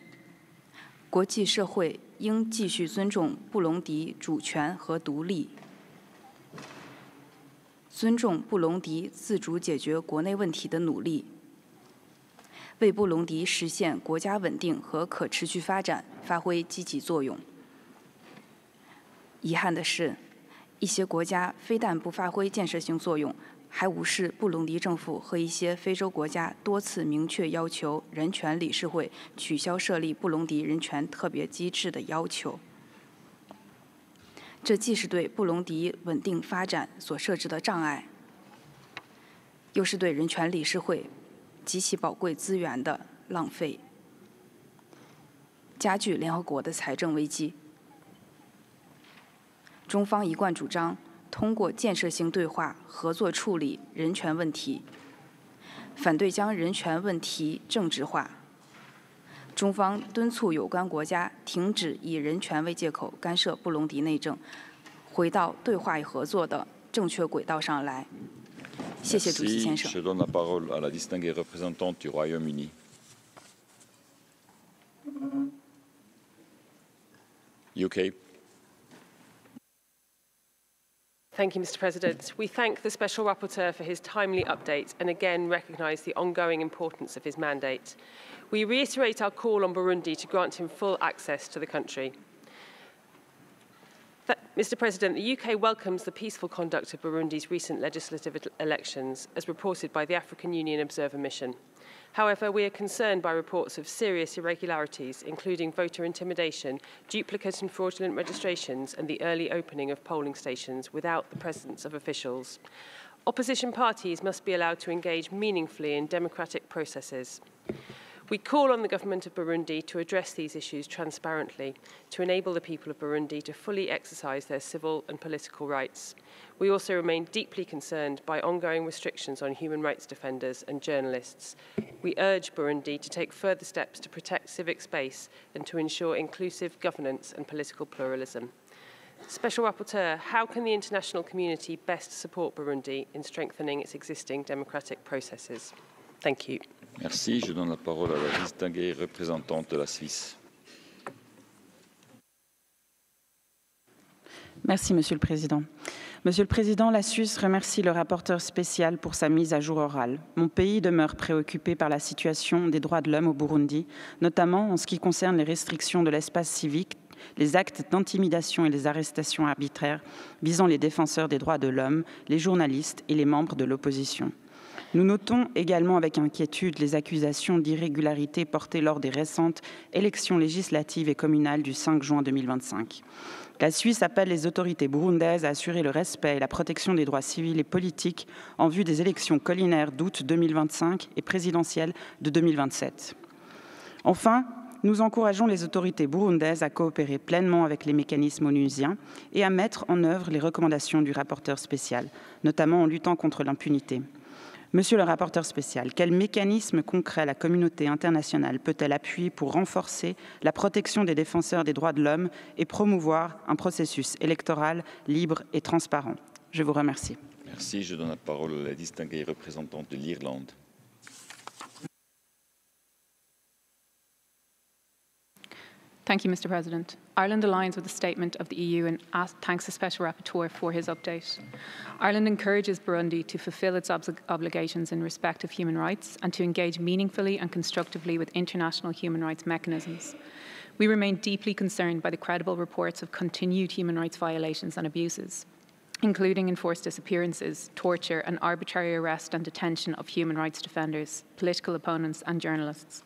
国际社会应继续尊重布隆迪主权和独立，尊重布隆迪自主解决国内问题的努力，为布隆迪实现国家稳定和可持续发展发挥积极作用。遗憾的是，一些国家非但不发挥建设性作用，还无视布隆迪政府和一些非洲国家多次明确要求人权理事会取消设立布隆迪人权特别机制的要求。这既是对布隆迪稳定发展所设置的障碍，又是对人权理事会极其宝贵资源的浪费，加剧联合国的财政危机。中方一贯主张通过建设性对话合作处理人权问题，反对将人权问题政治化。中方敦促有关国家停止以人权为借口干涉布隆迪内政，回到对话与合作的正确轨道上来。谢谢主席先生。Je donne la parole à la distinguée représentante du Royaume-Uni. UK. Thank you, Mr. President. We thank the Special Rapporteur for his timely update and again recognise the ongoing importance of his mandate. We reiterate our call on Burundi to grant him full access to the country. Mr. President, the UK welcomes the peaceful conduct of Burundi's recent legislative elections, as reported by the African Union Observer Mission. However, we are concerned by reports of serious irregularities, including voter intimidation, duplicate and fraudulent registrations, and the early opening of polling stations without the presence of officials. Opposition parties must be allowed to engage meaningfully in democratic processes. We call on the government of Burundi to address these issues transparently, to enable the people of Burundi to fully exercise their civil and political rights. We also remain deeply concerned by ongoing restrictions on human rights defenders and journalists. We urge Burundi to take further steps to protect civic space and to ensure inclusive governance and political pluralism. Special Rapporteur, how can the international community best support Burundi in strengthening its existing democratic processes? Thank you. Merci. Je donne la parole à la distinguée représentante de la Suisse. Merci, Monsieur le Président. Monsieur le Président, la Suisse remercie le rapporteur spécial pour sa mise à jour orale. Mon pays demeure préoccupé par la situation des droits de l'homme au Burundi, notamment en ce qui concerne les restrictions de l'espace civique, les actes d'intimidation et les arrestations arbitraires visant les défenseurs des droits de l'homme, les journalistes et les membres de l'opposition. Nous notons également avec inquiétude les accusations d'irrégularité portées lors des récentes élections législatives et communales du 5 juin 2025. La Suisse appelle les autorités burundaises à assurer le respect et la protection des droits civils et politiques en vue des élections collinaires d'août 2025 et présidentielles de 2027. Enfin, nous encourageons les autorités burundaises à coopérer pleinement avec les mécanismes onusiens et à mettre en œuvre les recommandations du rapporteur spécial, notamment en luttant contre l'impunité. Monsieur le rapporteur spécial, quel mécanisme concret la communauté internationale peut-elle appuyer pour renforcer la protection des défenseurs des droits de l'homme et promouvoir un processus électoral libre et transparent? Je vous remercie. Merci. Je donne la parole à la distinguée représentante de l'Irlande. Thank you, Mr. President. Ireland aligns with the statement of the EU and thanks the Special Rapporteur for his update. Ireland encourages Burundi to fulfil its obligations in respect of human rights and to engage meaningfully and constructively with international human rights mechanisms. We remain deeply concerned by the credible reports of continued human rights violations and abuses, including enforced disappearances, torture, and arbitrary arrest and detention of human rights defenders, political opponents, and journalists.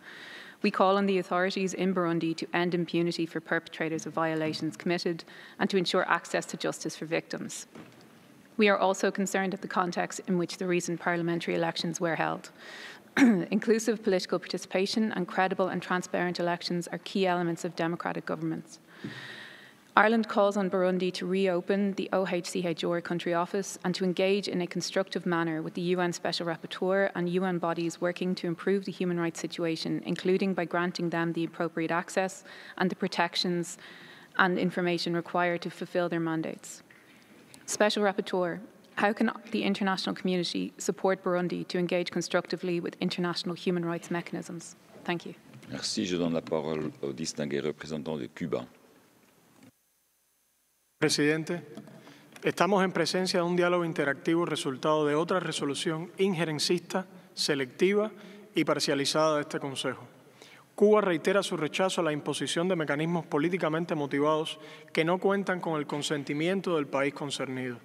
We call on the authorities in Burundi to end impunity for perpetrators of violations committed and to ensure access to justice for victims. We are also concerned at the context in which the recent parliamentary elections were held. Inclusive political participation and credible and transparent elections are key elements of democratic governments. Ireland calls on Burundi to reopen the OHCHR country office and to engage in a constructive manner with the UN Special Rapporteur and UN bodies working to improve the human rights situation, including by granting them the appropriate access and the protections and information required to fulfill their mandates. Special Rapporteur, how can the international community support Burundi to engage constructively with international human rights mechanisms? Thank you. Merci. Je donne la parole au distingué représentant de Cuba. Presidente, estamos en presencia de un diálogo interactivo resultado de otra resolución injerencista, selectiva y parcializada de este Consejo. Cuba reitera su rechazo a la imposición de mecanismos políticamente motivados que no cuentan con el consentimiento del país concernido.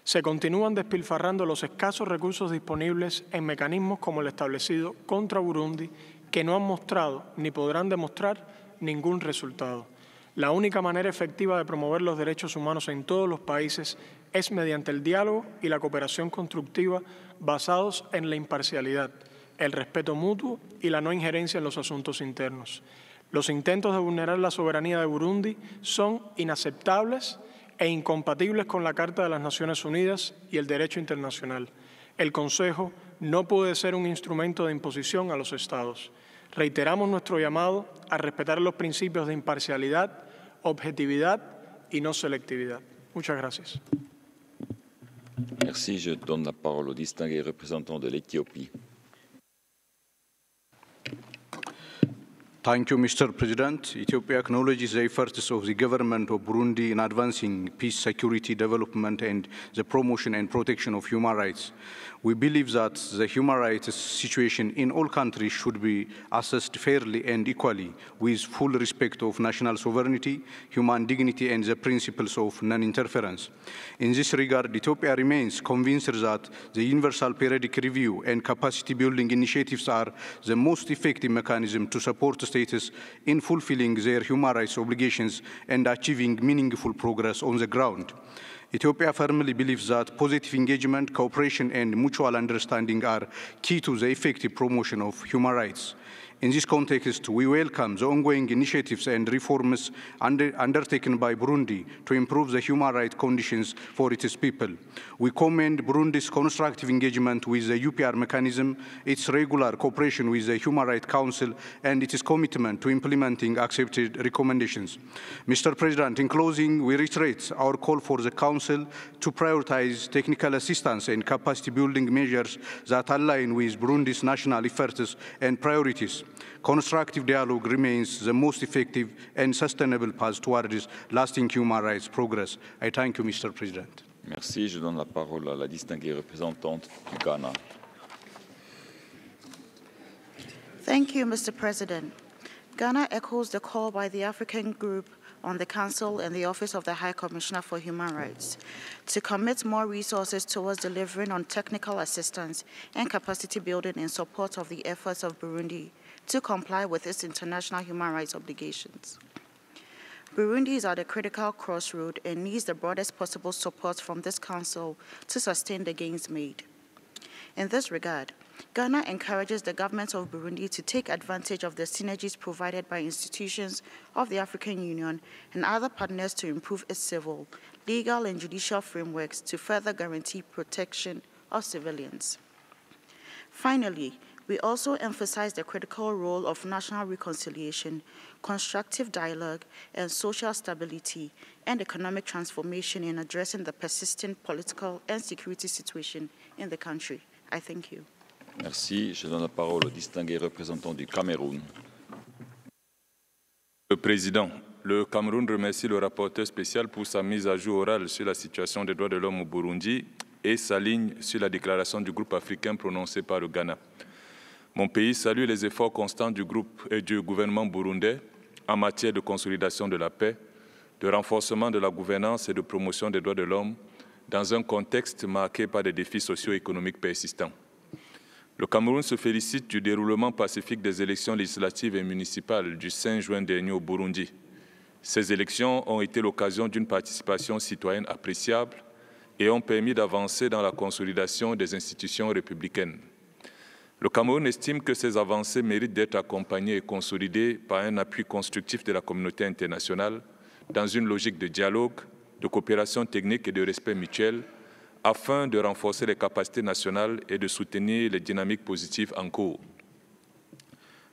Se continúan despilfarrando los escasos recursos disponibles en mecanismos como el establecido contra Burundi, que no han mostrado ni podrán demostrar ningún resultado. La única manera efectiva de promover los derechos humanos en todos los países es mediante el diálogo y la cooperación constructiva basados en la imparcialidad, el respeto mutuo y la no injerencia en los asuntos internos. Los intentos de vulnerar la soberanía de Burundi son inaceptables e incompatibles con la Carta de las Naciones Unidas y el derecho internacional. El Consejo no puede ser un instrumento de imposición a los Estados. Reiteramos nuestro llamado a respetar los principios de imparcialidad, objetividad y no selectividad. Muchas gracias. Merci. Je donne la parole au distingué représentant de l'Éthiopie. Thank you, Mr. President. Ethiopia acknowledges the efforts of the government of Burundi in advancing peace, security, development, and the promotion and protection of human rights. We believe that the human rights situation in all countries should be assessed fairly and equally, with full respect of national sovereignty, human dignity, and the principles of non-interference. In this regard, Ethiopia remains convinced that the Universal Periodic Review and capacity-building initiatives are the most effective mechanism to support states in fulfilling their human rights obligations and achieving meaningful progress on the ground. Ethiopia firmly believes that positive engagement, cooperation, and mutual understanding are key to the effective promotion of human rights. In this context, we welcome the ongoing initiatives and reforms undertaken by Burundi to improve the human rights conditions for its people. We commend Burundi's constructive engagement with the UPR mechanism, its regular cooperation with the Human Rights Council, and its commitment to implementing accepted recommendations. Mr. President, in closing, we reiterate our call for the Council to prioritize technical assistance and capacity-building measures that align with Burundi's national efforts and priorities. Constructive dialogue remains the most effective and sustainable path towards lasting human rights progress. I thank you, Mr. President. Merci. Je donne la parole à la distinguée représentante du Ghana. Thank you, Mr. President. Ghana echoes the call by the African Group on the Council and the Office of the High Commissioner for Human Rights to commit more resources towards delivering on technical assistance and capacity building in support of the efforts of Burundi to comply with its international human rights obligations. Burundi is at a critical crossroad and needs the broadest possible support from this Council to sustain the gains made. In this regard, Ghana encourages the government of Burundi to take advantage of the synergies provided by institutions of the African Union and other partners to improve its civil, legal, and judicial frameworks to further guarantee protection of civilians. Finally, we also emphasize the critical role of national reconciliation, constructive dialogue, and social stability and economic transformation in addressing the persistent political and security situation in the country. I thank you. Merci. Je donne la parole au distingué représentant du Cameroun. Le Président, le Cameroun remercie le rapporteur spécial pour sa mise à jour orale sur la situation des droits de l'homme au Burundi et s'aligne sur la déclaration du groupe africain prononcée par le Ghana. Mon pays salue les efforts constants du groupe et du gouvernement burundais en matière de consolidation de la paix, de renforcement de la gouvernance et de promotion des droits de l'homme dans un contexte marqué par des défis socio-économiques persistants. Le Cameroun se félicite du déroulement pacifique des élections législatives et municipales du 5 juin dernier au Burundi. Ces élections ont été l'occasion d'une participation citoyenne appréciable et ont permis d'avancer dans la consolidation des institutions républicaines. Le Cameroun estime que ces avancées méritent d'être accompagnées et consolidées par un appui constructif de la communauté internationale dans une logique de dialogue, de coopération technique et de respect mutuel afin de renforcer les capacités nationales et de soutenir les dynamiques positives en cours.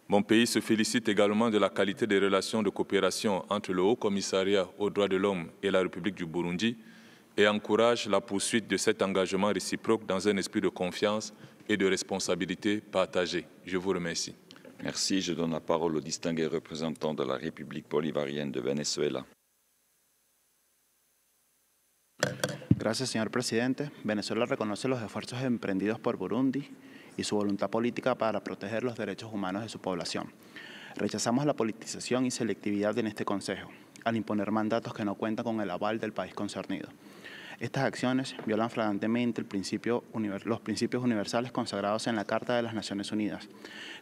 Mon pays se félicite également de la qualité des relations de coopération entre le Haut Commissariat aux droits de l'homme et la République du Burundi et encourage la poursuite de cet engagement réciproque dans un esprit de confiance et de responsabilité partagée. Je vous remercie. Merci. Je donne la parole au distingué représentant de la République bolivarienne de Venezuela. Gracias, señor presidente. Venezuela reconoce los esfuerzos emprendidos por Burundi y su voluntad política para proteger los derechos humanos de su población. Rechazamos la politización y selectividad en este Consejo, al imponer mandatos que no cuentan con el aval del país concernido. Estas acciones violan flagrantemente los principios universales consagrados en la Carta de las Naciones Unidas,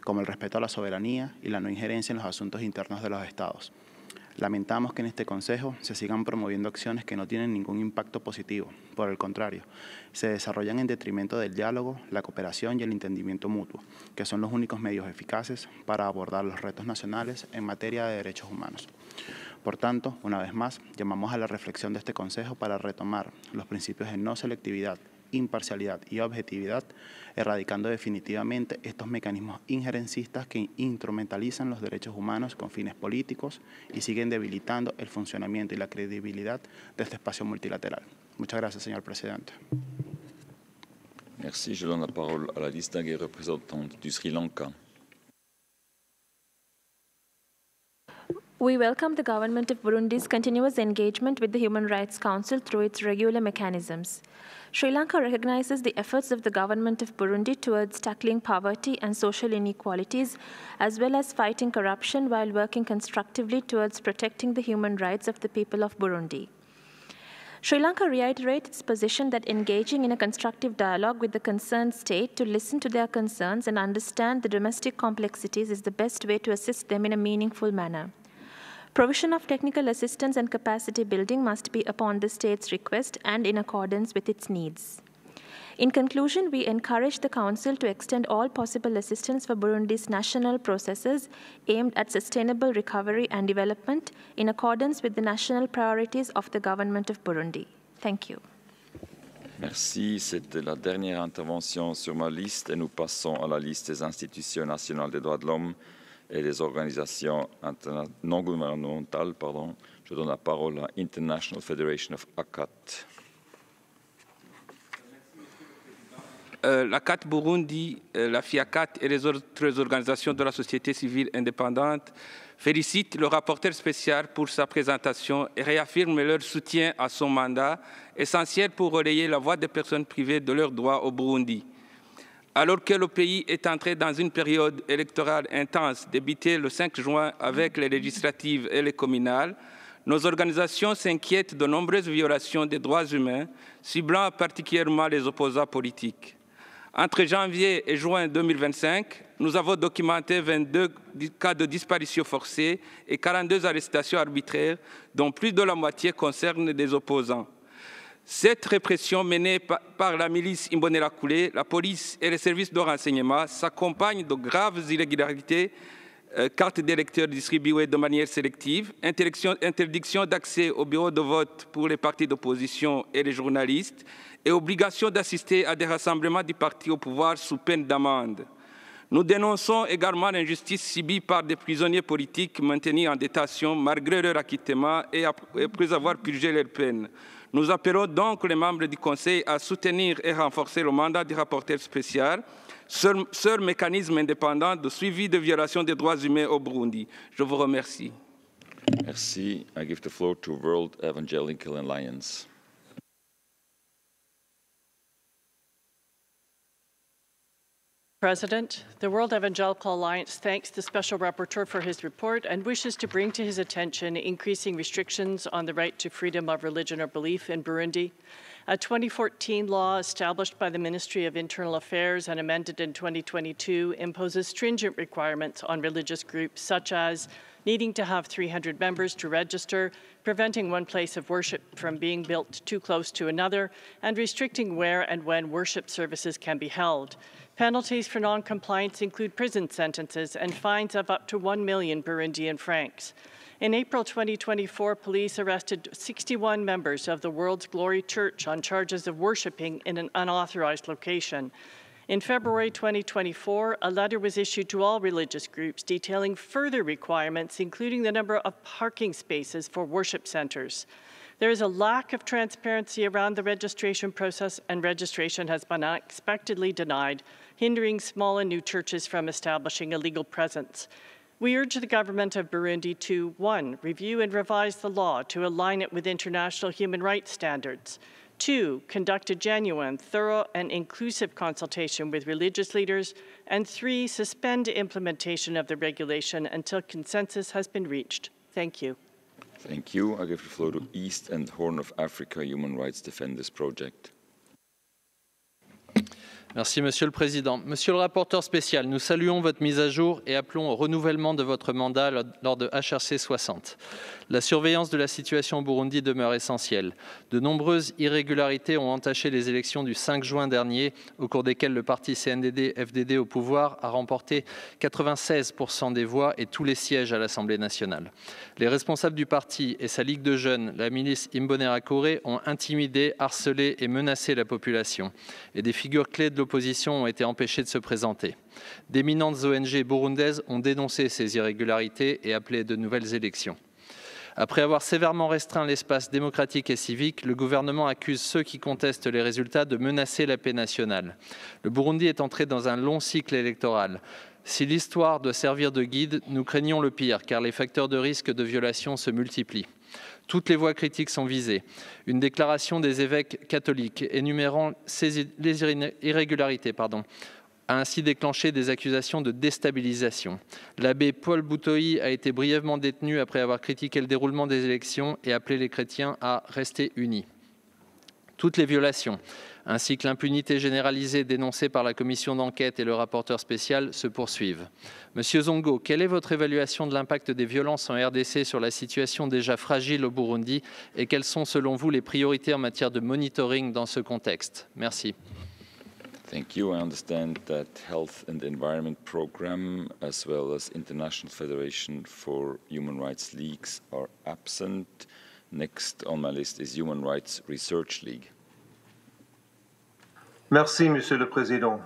como el respeto a la soberanía y la no injerencia en los asuntos internos de los Estados. Lamentamos que en este Consejo se sigan promoviendo acciones que no tienen ningún impacto positivo. Por el contrario, se desarrollan en detrimento del diálogo, la cooperación y el entendimiento mutuo, que son los únicos medios eficaces para abordar los retos nacionales en materia de derechos humanos. Por tanto, una vez más, llamamos a la reflexión de este Consejo para retomar los principios de no selectividad, imparcialidad y objetividad, erradicando definitivamente estos mecanismos injerencistas que instrumentalizan los derechos humanos con fines políticos y siguen debilitando el funcionamiento y la credibilidad de este espacio multilateral. Muchas gracias, señor presidente. Merci. Je donne la parole à la distinguée représentante du Sri Lanka. We welcome the government of Burundi's continuous engagement with the Human Rights Council through its regular mechanisms. Sri Lanka recognizes the efforts of the government of Burundi towards tackling poverty and social inequalities, as well as fighting corruption while working constructively towards protecting the human rights of the people of Burundi. Sri Lanka reiterates its position that engaging in a constructive dialogue with the concerned state to listen to their concerns and understand the domestic complexities is the best way to assist them in a meaningful manner. Provision of technical assistance and capacity building must be upon the state's request and in accordance with its needs. In conclusion, we encourage the Council to extend all possible assistance for Burundi's national processes aimed at sustainable recovery and development in accordance with the national priorities of the government of Burundi. Thank you. Merci. C'était la dernière intervention sur ma liste et nous passons à la liste des institutions nationales des droits de l'homme et des organisations non gouvernementales. Je donne la parole à International Federation of ACAT. La CAT Burundi, la FIACAT et les autres organisations de la société civile indépendante félicitent le rapporteur spécial pour sa présentation et réaffirment leur soutien à son mandat, essentiel pour relayer la voix des personnes privées de leurs droits au Burundi. Alors que le pays est entré dans une période électorale intense, débutée le 5 juin avec les législatives et les communales, nos organisations s'inquiètent de nombreuses violations des droits humains, ciblant particulièrement les opposants politiques. Entre janvier et juin 2025, nous avons documenté 22 cas de disparition forcée et 42 arrestations arbitraires, dont plus de la moitié concernent des opposants. Cette répression menée par la milice Imbonerakure, la police et les services de renseignement s'accompagne de graves irrégularités, cartes d'électeurs distribuées de manière sélective, interdiction d'accès au bureau de vote pour les partis d'opposition et les journalistes, et obligation d'assister à des rassemblements du parti au pouvoir sous peine d'amende. Nous dénonçons également l'injustice subie par des prisonniers politiques maintenus en détention malgré leur acquittement et après avoir purgé leur peine. Nous appelons donc les membres du Conseil à soutenir et renforcer le mandat du rapporteur spécial, seul mécanisme indépendant de suivi de violations des droits humains au Burundi. Je vous remercie. Merci. I give the floor to World Evangelical Alliance. President, the World Evangelical Alliance thanks the Special Rapporteur for his report and wishes to bring to his attention increasing restrictions on the right to freedom of religion or belief in Burundi. A 2014 law established by the Ministry of Internal Affairs and amended in 2022 imposes stringent requirements on religious groups, such as needing to have 300 members to register, preventing one place of worship from being built too close to another, and restricting where and when worship services can be held. Penalties for non-compliance include prison sentences and fines of up to 1 million Burundian francs. In April 2024, police arrested 61 members of the World's Glory Church on charges of worshiping in an unauthorized location. In February 2024, a letter was issued to all religious groups detailing further requirements, including the number of parking spaces for worship centers. There is a lack of transparency around the registration process, and registration has been unexpectedly denied, hindering small and new churches from establishing a legal presence. We urge the government of Burundi to, 1, review and revise the law to align it with international human rights standards. 2, conduct a genuine, thorough, and inclusive consultation with religious leaders. And 3, suspend implementation of the regulation until consensus has been reached. Thank you. Thank you. I give the floor to East and Horn of Africa Human Rights Defenders Project. Merci, Monsieur le Président. Monsieur le rapporteur spécial, nous saluons votre mise à jour et appelons au renouvellement de votre mandat lors de HRC 60. La surveillance de la situation au Burundi demeure essentielle. De nombreuses irrégularités ont entaché les élections du 5 juin dernier, au cours desquelles le parti CNDD-FDD au pouvoir a remporté 96% des voix et tous les sièges à l'Assemblée nationale. Les responsables du parti et sa ligue de jeunes, la milice Imbonerakure, ont intimidé, harcelé et menacé la population. Et des figures clés de l'opposition ont été empêchées de se présenter. D'éminentes ONG burundaises ont dénoncé ces irrégularités et appelé de nouvelles élections. Après avoir sévèrement restreint l'espace démocratique et civique, le gouvernement accuse ceux qui contestent les résultats de menacer la paix nationale. Le Burundi est entré dans un long cycle électoral. Si l'histoire doit servir de guide, nous craignons le pire, car les facteurs de risque de violation se multiplient. Toutes les voies critiques sont visées. Une déclaration des évêques catholiques énumérant les irrégularités a ainsi déclenché des accusations de déstabilisation. L'abbé Paul Boutoï a été brièvement détenu après avoir critiqué le déroulement des élections et appelé les chrétiens à rester unis. Toutes les violations, ainsi que l'impunité généralisée dénoncée par la commission d'enquête et le rapporteur spécial se poursuivent. Monsieur Zongo, quelle est votre évaluation de l'impact des violences en RDC sur la situation déjà fragile au Burundi et quelles sont selon vous les priorités en matière de monitoring dans ce contexte? Merci. Thank you. I understand that Health and Environment Program as well as International Federation for Human Rights Leagues are absent. Next on my list is Human Rights Research League. Merci, Monsieur le Président.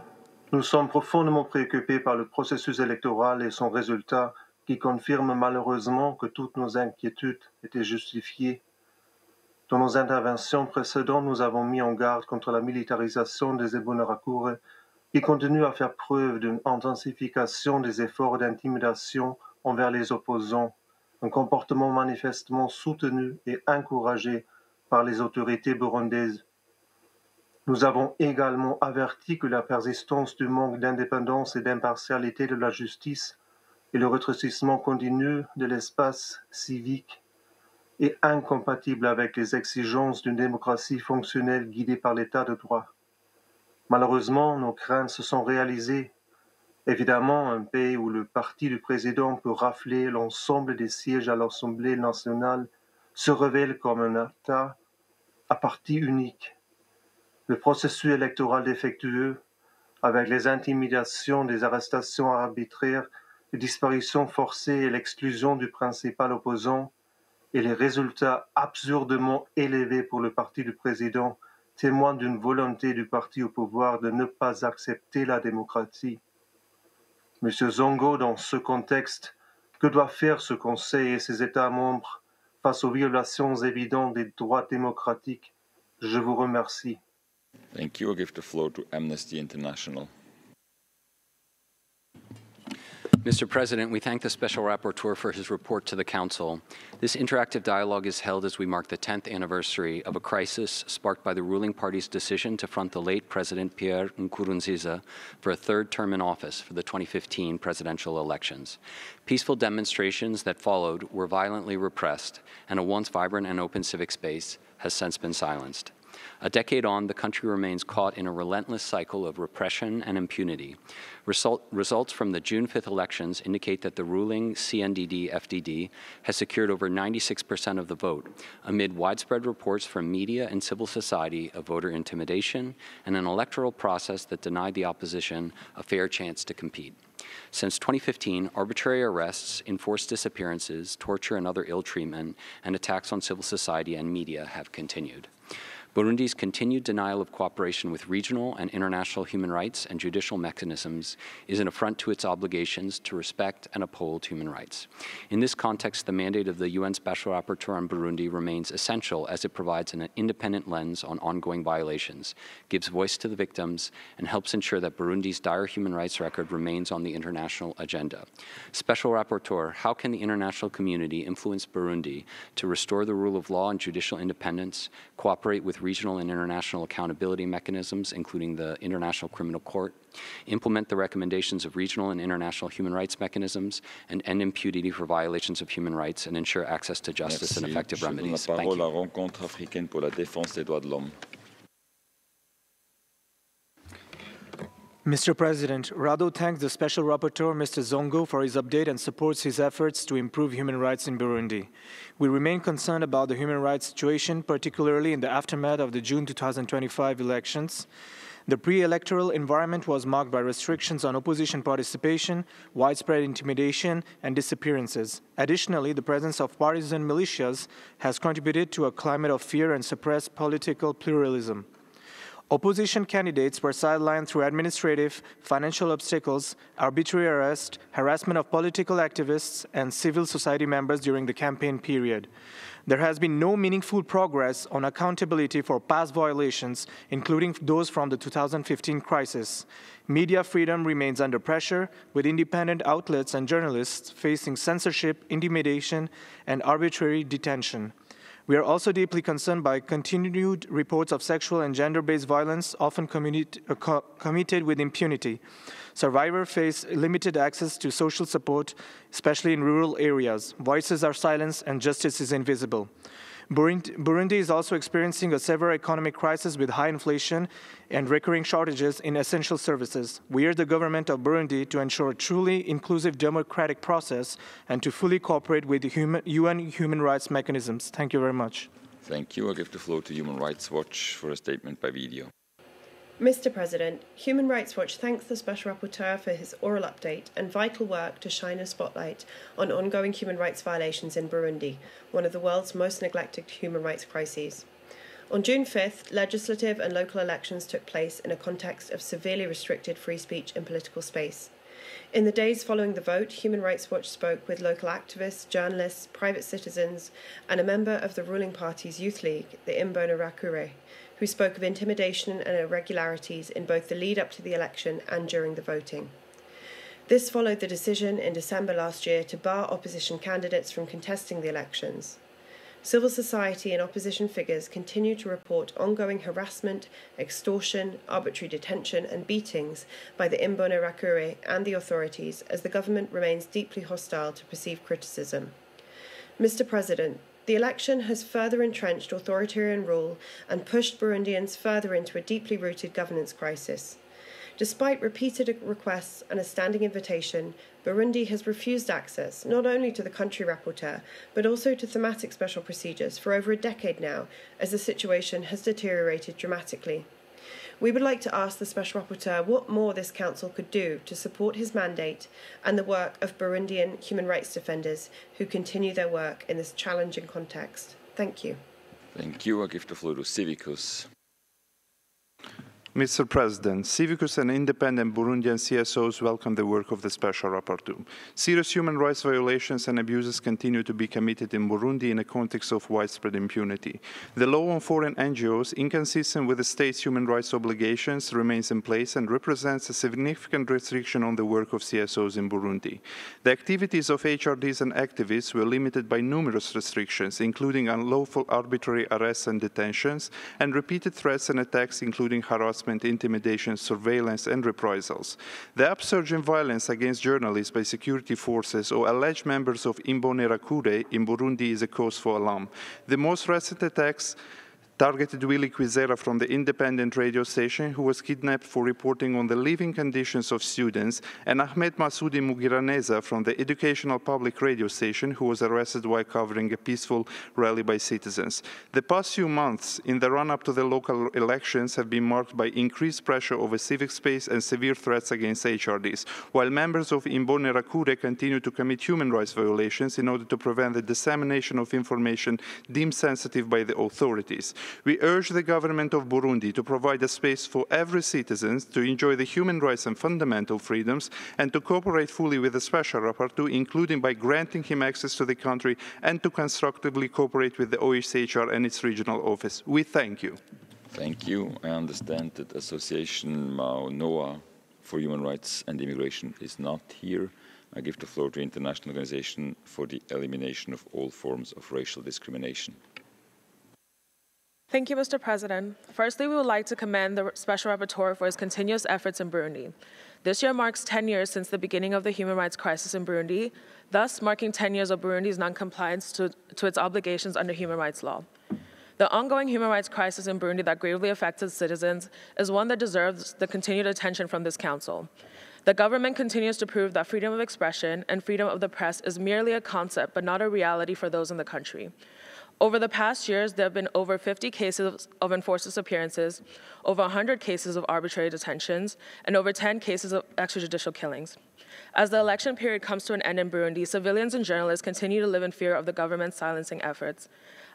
Nous sommes profondément préoccupés par le processus électoral et son résultat qui confirme malheureusement que toutes nos inquiétudes étaient justifiées. Dans nos interventions précédentes, nous avons mis en garde contre la militarisation des Imbonerakure qui continue à faire preuve d'une intensification des efforts d'intimidation envers les opposants, un comportement manifestement soutenu et encouragé par les autorités burundaises. Nous avons également averti que la persistance du manque d'indépendance et d'impartialité de la justice et le rétrécissement continu de l'espace civique est incompatible avec les exigences d'une démocratie fonctionnelle guidée par l'état de droit. Malheureusement, nos craintes se sont réalisées. Évidemment, un pays où le parti du président peut rafler l'ensemble des sièges à l'Assemblée nationale se révèle comme un État à parti unique. Le processus électoral défectueux, avec les intimidations, des arrestations arbitraires, les disparitions forcées et l'exclusion du principal opposant, et les résultats absurdement élevés pour le parti du président témoignent d'une volonté du parti au pouvoir de ne pas accepter la démocratie. Monsieur Zongo, dans ce contexte, que doit faire ce Conseil et ses États membres face aux violations évidentes des droits démocratiques? Je vous remercie. Thank you. I give the floor to Amnesty International. Mr. President, we thank the Special Rapporteur for his report to the Council. This interactive dialogue is held as we mark the 10th anniversary of a crisis sparked by the ruling party's decision to front the late President Pierre Nkurunziza for a third term in office for the 2015 presidential elections. Peaceful demonstrations that followed were violently repressed, and a once vibrant and open civic space has since been silenced. A decade on, the country remains caught in a relentless cycle of repression and impunity. Results from the June 5th elections indicate that the ruling CNDD-FDD has secured over 96% of the vote, amid widespread reports from media and civil society of voter intimidation and an electoral process that denied the opposition a fair chance to compete. Since 2015, arbitrary arrests, enforced disappearances, torture and other ill treatment, and attacks on civil society and media have continued. Burundi's continued denial of cooperation with regional and international human rights and judicial mechanisms is an affront to its obligations to respect and uphold human rights. In this context, the mandate of the UN Special Rapporteur on Burundi remains essential as it provides an independent lens on ongoing violations, gives voice to the victims, and helps ensure that Burundi's dire human rights record remains on the international agenda. Special Rapporteur, how can the international community influence Burundi to restore the rule of law and judicial independence, cooperate with regional and international accountability mechanisms, including the International Criminal Court, implement the recommendations of regional and international human rights mechanisms, and end impunity for violations of human rights and ensure access to justice and effective remedies? Je donne la parole à Rencontre africaine pour la défense des droits de l'homme. Mr. President, RADO thanks the Special Rapporteur, Mr. Zongo, for his update and supports his efforts to improve human rights in Burundi. We remain concerned about the human rights situation, particularly in the aftermath of the June 2025 elections. The pre-electoral environment was marked by restrictions on opposition participation, widespread intimidation, and disappearances. Additionally, the presence of partisan militias has contributed to a climate of fear and suppressed political pluralism. Opposition candidates were sidelined through administrative, financial obstacles, arbitrary arrest, harassment of political activists, and civil society members during the campaign period. There has been no meaningful progress on accountability for past violations, including those from the 2015 crisis. Media freedom remains under pressure, with independent outlets and journalists facing censorship, intimidation, and arbitrary detention. We are also deeply concerned by continued reports of sexual and gender-based violence, often committed with impunity. Survivors face limited access to social support, especially in rural areas. Voices are silenced and justice is invisible. Burundi is also experiencing a severe economic crisis with high inflation and recurring shortages in essential services. We urge the government of Burundi to ensure a truly inclusive democratic process and to fully cooperate with the UN human rights mechanisms. Thank you very much. Thank you. I give the floor to Human Rights Watch for a statement by video. Mr. President, Human Rights Watch thanks the Special Rapporteur for his oral update and vital work to shine a spotlight on ongoing human rights violations in Burundi, one of the world's most neglected human rights crises. On June 5th, legislative and local elections took place in a context of severely restricted free speech and political space. In the days following the vote, Human Rights Watch spoke with local activists, journalists, private citizens, and a member of the ruling party's youth league, the Imbonerakure, who spoke of intimidation and irregularities in both the lead-up to the election and during the voting. This followed the decision in December last year to bar opposition candidates from contesting the elections. Civil society and opposition figures continue to report ongoing harassment, extortion, arbitrary detention and beatings by the Imbonerakure and the authorities as the government remains deeply hostile to perceived criticism. Mr. President, the election has further entrenched authoritarian rule and pushed Burundians further into a deeply rooted governance crisis. Despite repeated requests and a standing invitation, Burundi has refused access not only to the country rapporteur, but also to thematic special procedures for over a decade now, as the situation has deteriorated dramatically. We would like to ask the Special Rapporteur what more this Council could do to support his mandate and the work of Burundian human rights defenders who continue their work in this challenging context. Thank you. Thank you. I give the floor to Civicus. Mr. President, Civicus and independent Burundian CSOs welcome the work of the Special Rapporteur. Serious human rights violations and abuses continue to be committed in Burundi in a context of widespread impunity. The law on foreign NGOs, inconsistent with the state's human rights obligations, remains in place and represents a significant restriction on the work of CSOs in Burundi. The activities of HRDs and activists were limited by numerous restrictions, including unlawful arbitrary arrests and detentions, and repeated threats and attacks, including harassment, intimidation, surveillance, and reprisals. The upsurge in violence against journalists by security forces or alleged members of Imbonerakure in Burundi is a cause for alarm. The most recent attacks targeted Willy Kwizera from the independent radio station, who was kidnapped for reporting on the living conditions of students, and Ahmed Massoudi Mugiraneza from the educational public radio station, who was arrested while covering a peaceful rally by citizens. The past few months, in the run-up to the local elections, have been marked by increased pressure over civic space and severe threats against HRDs, while members of Imbonerakure continue to commit human rights violations in order to prevent the dissemination of information deemed sensitive by the authorities. We urge the government of Burundi to provide a space for every citizen to enjoy the human rights and fundamental freedoms and to cooperate fully with the Special Rapporteur, including by granting him access to the country and to constructively cooperate with the OHCHR and its regional office. We thank you. Thank you. I understand that Association Mao-Noah for Human Rights and Immigration is not here. I give the floor to International Organization for the Elimination of All Forms of Racial Discrimination. Thank you, Mr. President. Firstly, we would like to commend the Special Rapporteur for his continuous efforts in Burundi. This year marks 10 years since the beginning of the human rights crisis in Burundi, thus marking 10 years of Burundi's non-compliance to its obligations under human rights law. The ongoing human rights crisis in Burundi that gravely affects its citizens is one that deserves the continued attention from this Council. The government continues to prove that freedom of expression and freedom of the press is merely a concept but not a reality for those in the country. Over the past years, there have been over 50 cases of enforced disappearances, over 100 cases of arbitrary detentions, and over 10 cases of extrajudicial killings. As the election period comes to an end in Burundi, civilians and journalists continue to live in fear of the government's silencing efforts.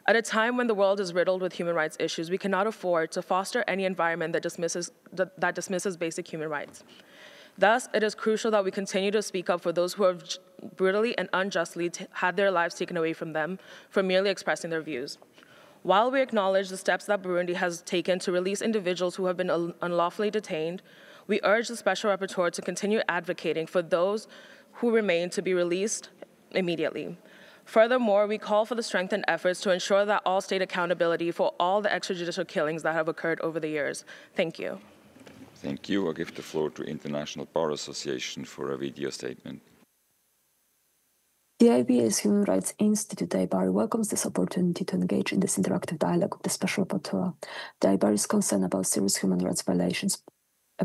At a time when the world is riddled with human rights issues, we cannot afford to foster any environment that dismisses basic human rights. Thus, it is crucial that we continue to speak up for those who have brutally and unjustly had their lives taken away from them for merely expressing their views. While we acknowledge the steps that Burundi has taken to release individuals who have been unlawfully detained, we urge the Special Rapporteur to continue advocating for those who remain to be released immediately. Furthermore, we call for the strengthened efforts to ensure that all state accountability for all the extrajudicial killings that have occurred over the years. Thank you. Thank you. I give the floor to International Bar Association for a video statement. The IBA's Human Rights Institute, the IBARI, welcomes this opportunity to engage in this interactive dialogue with the Special Rapporteur. The IBARI is concerned about serious human rights violations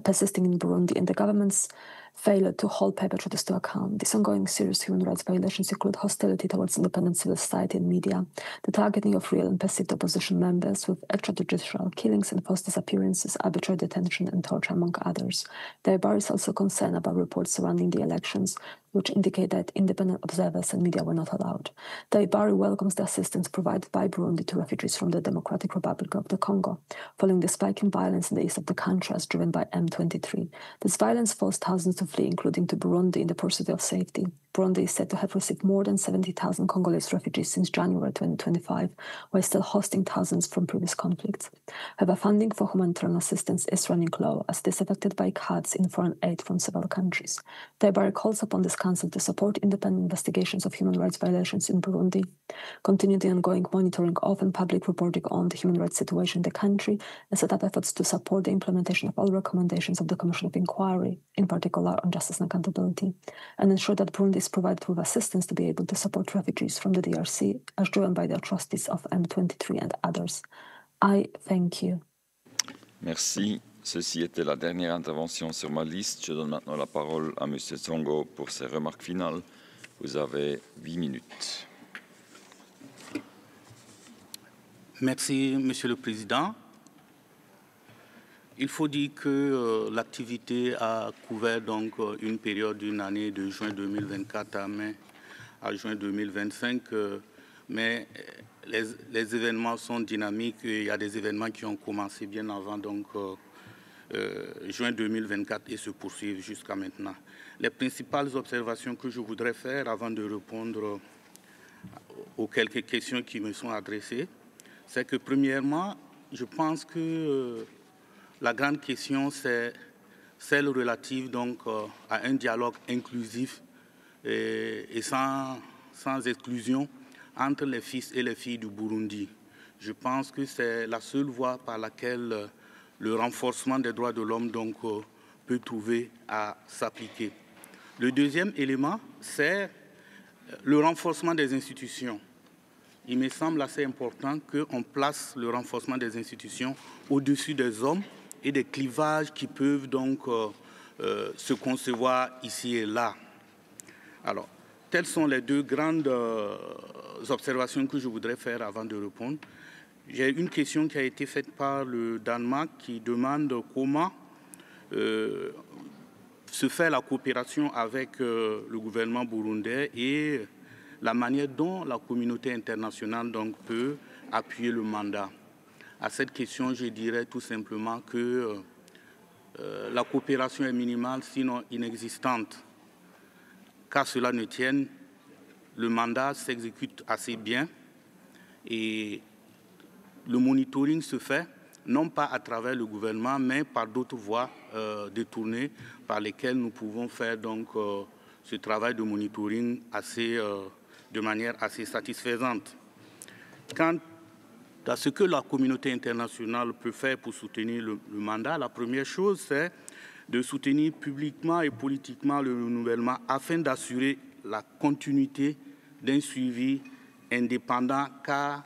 persisting in Burundi and the government's failure to hold perpetrators to account. These ongoing serious human rights violations include hostility towards independent civil society and media, the targeting of real and perceived opposition members with extrajudicial killings and forced disappearances, arbitrary detention and torture, among others. The IBARI is also concerned about reports surrounding the elections, which indicate that independent observers and media were not allowed. The IBARI welcomes the assistance provided by Burundi to refugees from the Democratic Republic of the Congo, following the spike in violence in the east of the country as driven by M23. This violence forced thousands to flee, including to Burundi, in the pursuit of safety. Burundi is said to have received more than 70,000 Congolese refugees since January 2025, while still hosting thousands from previous conflicts. However, funding for humanitarian assistance is running low, as it is affected by cuts in foreign aid from several countries. The IBARI calls upon this Council to support independent investigations of human rights violations in Burundi, continue the ongoing monitoring of and public reporting on the human rights situation in the country, and set up efforts to support the implementation of all recommendations of the Commission of Inquiry, in particular on justice and accountability, and ensure that Burundi is provided with assistance to be able to support refugees from the DRC as driven by the atrocities of M23 and others. I thank you. Merci. Ceci était la dernière intervention sur ma liste. Je donne maintenant la parole à M. Zongo pour ses remarques finales. Vous avez 8 minutes. Merci, Monsieur le Président. Il faut dire que l'activité a couvert donc une période d'une année de juin 2024 à juin 2025, mais les événements sont dynamiques. Il y a des événements qui ont commencé bien avant donc juin 2024 et se poursuivent jusqu'à maintenant. Les principales observations que je voudrais faire avant de répondre aux quelques questions qui me sont adressées, c'est que premièrement, je pense que la grande question, c'est celle relative donc, à un dialogue inclusif et sans exclusion entre les fils et les filles du Burundi. Je pense que c'est la seule voie par laquelle le renforcement des droits de l'homme donc, peut trouver à s'appliquer. Le deuxième élément, c'est le renforcement des institutions. Il me semble assez important qu'on place le renforcement des institutions au-dessus des hommes et des clivages qui peuvent donc se concevoir ici et là. Alors, telles sont les deux grandes observations que je voudrais faire avant de répondre. J'ai une question qui a été faite par le Danemark qui demande comment se fait la coopération avec le gouvernement burundais et la manière dont la communauté internationale donc, peut appuyer le mandat. À cette question, je dirais tout simplement que la coopération est minimale, sinon inexistante. Qu'à cela ne tienne, le mandat s'exécute assez bien et le monitoring se fait non pas à travers le gouvernement, mais par d'autres voies détournées par lesquelles nous pouvons faire donc, ce travail de monitoring de manière assez satisfaisante. Quant à ce que la communauté internationale peut faire pour soutenir le mandat, la première chose, c'est de soutenir publiquement et politiquement le renouvellement afin d'assurer la continuité d'un suivi indépendant, car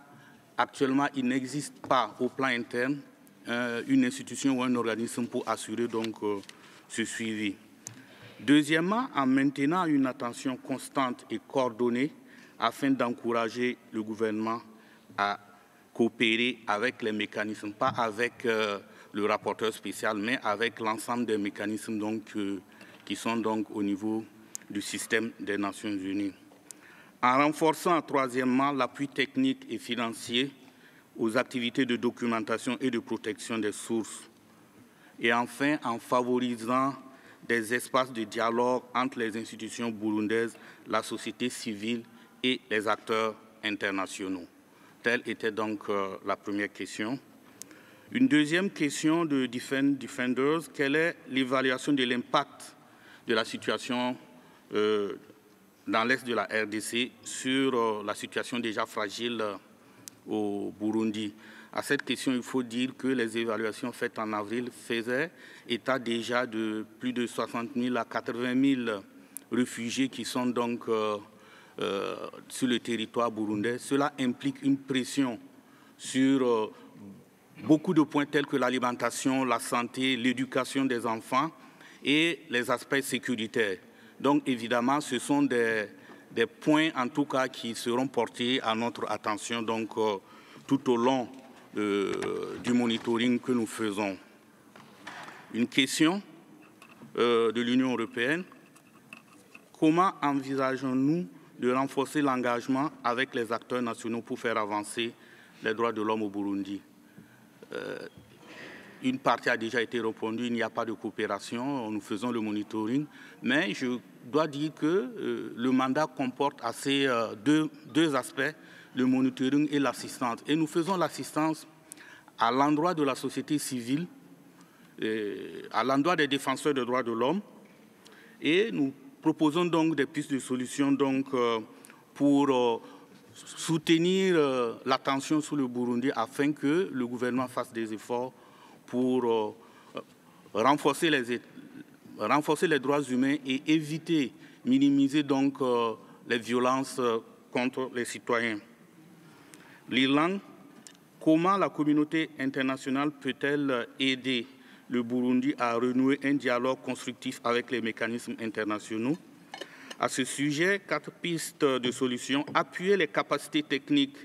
actuellement, il n'existe pas au plan interne une institution ou un organisme pour assurer donc, ce suivi. Deuxièmement, en maintenant une attention constante et coordonnée afin d'encourager le gouvernement à coopérer avec les mécanismes, pas avec le rapporteur spécial, mais avec l'ensemble des mécanismes donc, qui sont donc au niveau du système des Nations Unies. En renforçant, troisièmement, l'appui technique et financier aux activités de documentation et de protection des sources. Et enfin, en favorisant des espaces de dialogue entre les institutions burundaises, la société civile et les acteurs internationaux. Telle était donc la première question. Une deuxième question de Defenders, quelle est l'évaluation de l'impact de la situation dans l'est de la RDC sur la situation déjà fragile au Burundi? À cette question, il faut dire que les évaluations faites en avril faisaient état déjà de plus de 60 000 à 80 000 réfugiés qui sont donc sur le territoire burundais. Cela implique une pression sur beaucoup de points tels que l'alimentation, la santé, l'éducation des enfants et les aspects sécuritaires. Donc évidemment, ce sont des points en tout cas qui seront portés à notre attention donc, tout au long du monitoring que nous faisons. Une question de l'Union européenne. Comment envisageons-nous de renforcer l'engagement avec les acteurs nationaux pour faire avancer les droits de l'homme au Burundi? Une partie a déjà été répondue, il n'y a pas de coopération, nous faisons le monitoring, mais je dois dire que le mandat comporte assez deux aspects, le monitoring et l'assistance. Et nous faisons l'assistance à l'endroit de la société civile, à l'endroit des défenseurs des droits de l'homme, et nous proposons donc des pistes de solutions donc, pour soutenir l'attention sur le Burundi afin que le gouvernement fasse des efforts pour renforcer les droits humains et éviter, minimiser donc les violences contre les citoyens. L'Irlande, comment la communauté internationale peut-elle aider le Burundi à renouer un dialogue constructif avec les mécanismes internationaux? À ce sujet, 4 pistes de solutions. Appuyer les capacités techniques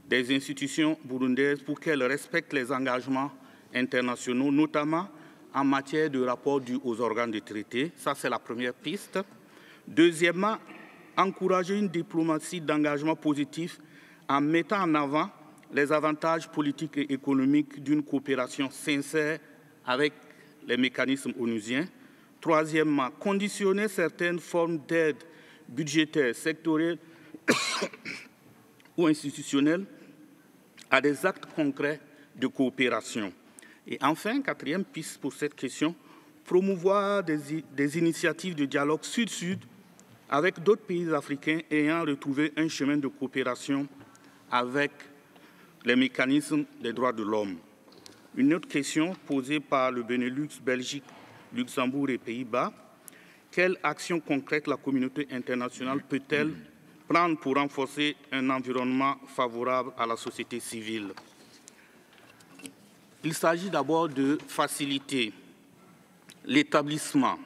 des institutions burundaises pour qu'elles respectent les engagements internationaux, notamment en matière de rapport dû aux organes de traité. Ça, c'est la première piste. Deuxièmement, encourager une diplomatie d'engagement positif en mettant en avant les avantages politiques et économiques d'une coopération sincère avec les mécanismes onusiens. Troisièmement, conditionner certaines formes d'aide budgétaire, sectorielle ou institutionnelle à des actes concrets de coopération. Et enfin, quatrième piste pour cette question, promouvoir des initiatives de dialogue sud-sud avec d'autres pays africains ayant retrouvé un chemin de coopération avec les mécanismes des droits de l'homme. Une autre question posée par le Benelux, Belgique, Luxembourg et Pays-Bas. Quelle action concrète la communauté internationale peut-elle prendre pour renforcer un environnement favorable à la société civile? Il s'agit d'abord de faciliter l'établissement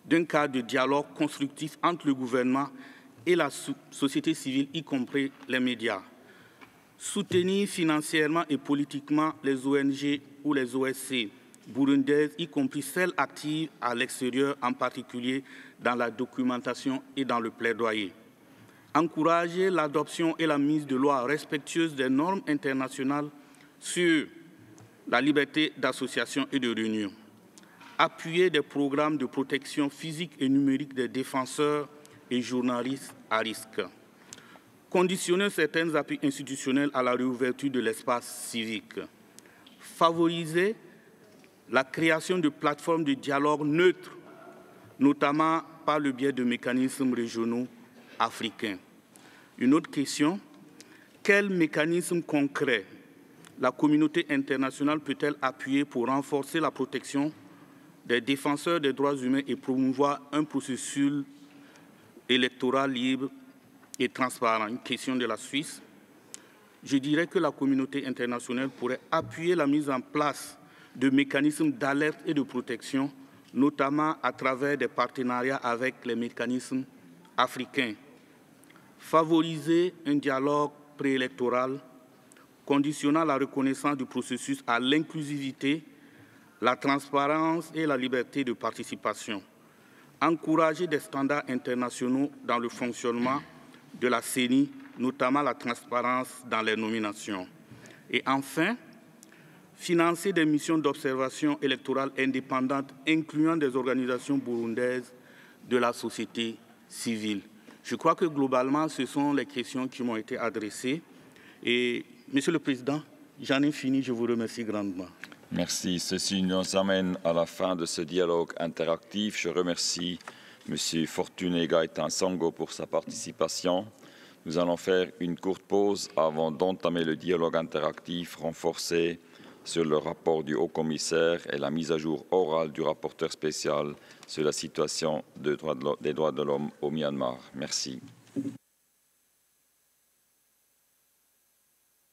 d'un cadre de dialogue constructif entre le gouvernement et la société civile, y compris les médias. Soutenir financièrement et politiquement les ONG ou les OSC burundaises, y compris celles actives à l'extérieur, en particulier dans la documentation et dans le plaidoyer. Encourager l'adoption et la mise de lois respectueuses des normes internationales sur la liberté d'association et de réunion. Appuyer des programmes de protection physique et numérique des défenseurs et journalistes à risque. Conditionner certains appuis institutionnels à la réouverture de l'espace civique. Favoriser la création de plateformes de dialogue neutres, notamment par le biais de mécanismes régionaux africains. Une autre question, quels mécanismes concrets la communauté internationale peut-elle appuyer pour renforcer la protection des défenseurs des droits humains et promouvoir un processus électoral libre et transparent? Une question de la Suisse. Je dirais que la communauté internationale pourrait appuyer la mise en place de mécanismes d'alerte et de protection, notamment à travers des partenariats avec les mécanismes africains. Favoriser un dialogue préélectoral conditionnant la reconnaissance du processus à l'inclusivité, la transparence et la liberté de participation. Encourager des standards internationaux dans le fonctionnement de la CENI, notamment la transparence dans les nominations. Et enfin, financer des missions d'observation électorale indépendantes, incluant des organisations burundaises de la société civile. Je crois que globalement, ce sont les questions qui m'ont été adressées. Et, Monsieur le Président, j'en ai fini. Je vous remercie grandement. Merci. Ceci nous amène à la fin de ce dialogue interactif. Je remercie M. Fortuné Gaëtan Songo pour sa participation. Nous allons faire une courte pause avant d'entamer le dialogue interactif renforcé sur le rapport du haut-commissaire et la mise à jour orale du rapporteur spécial sur la situation des droits de l'homme au Myanmar. Merci.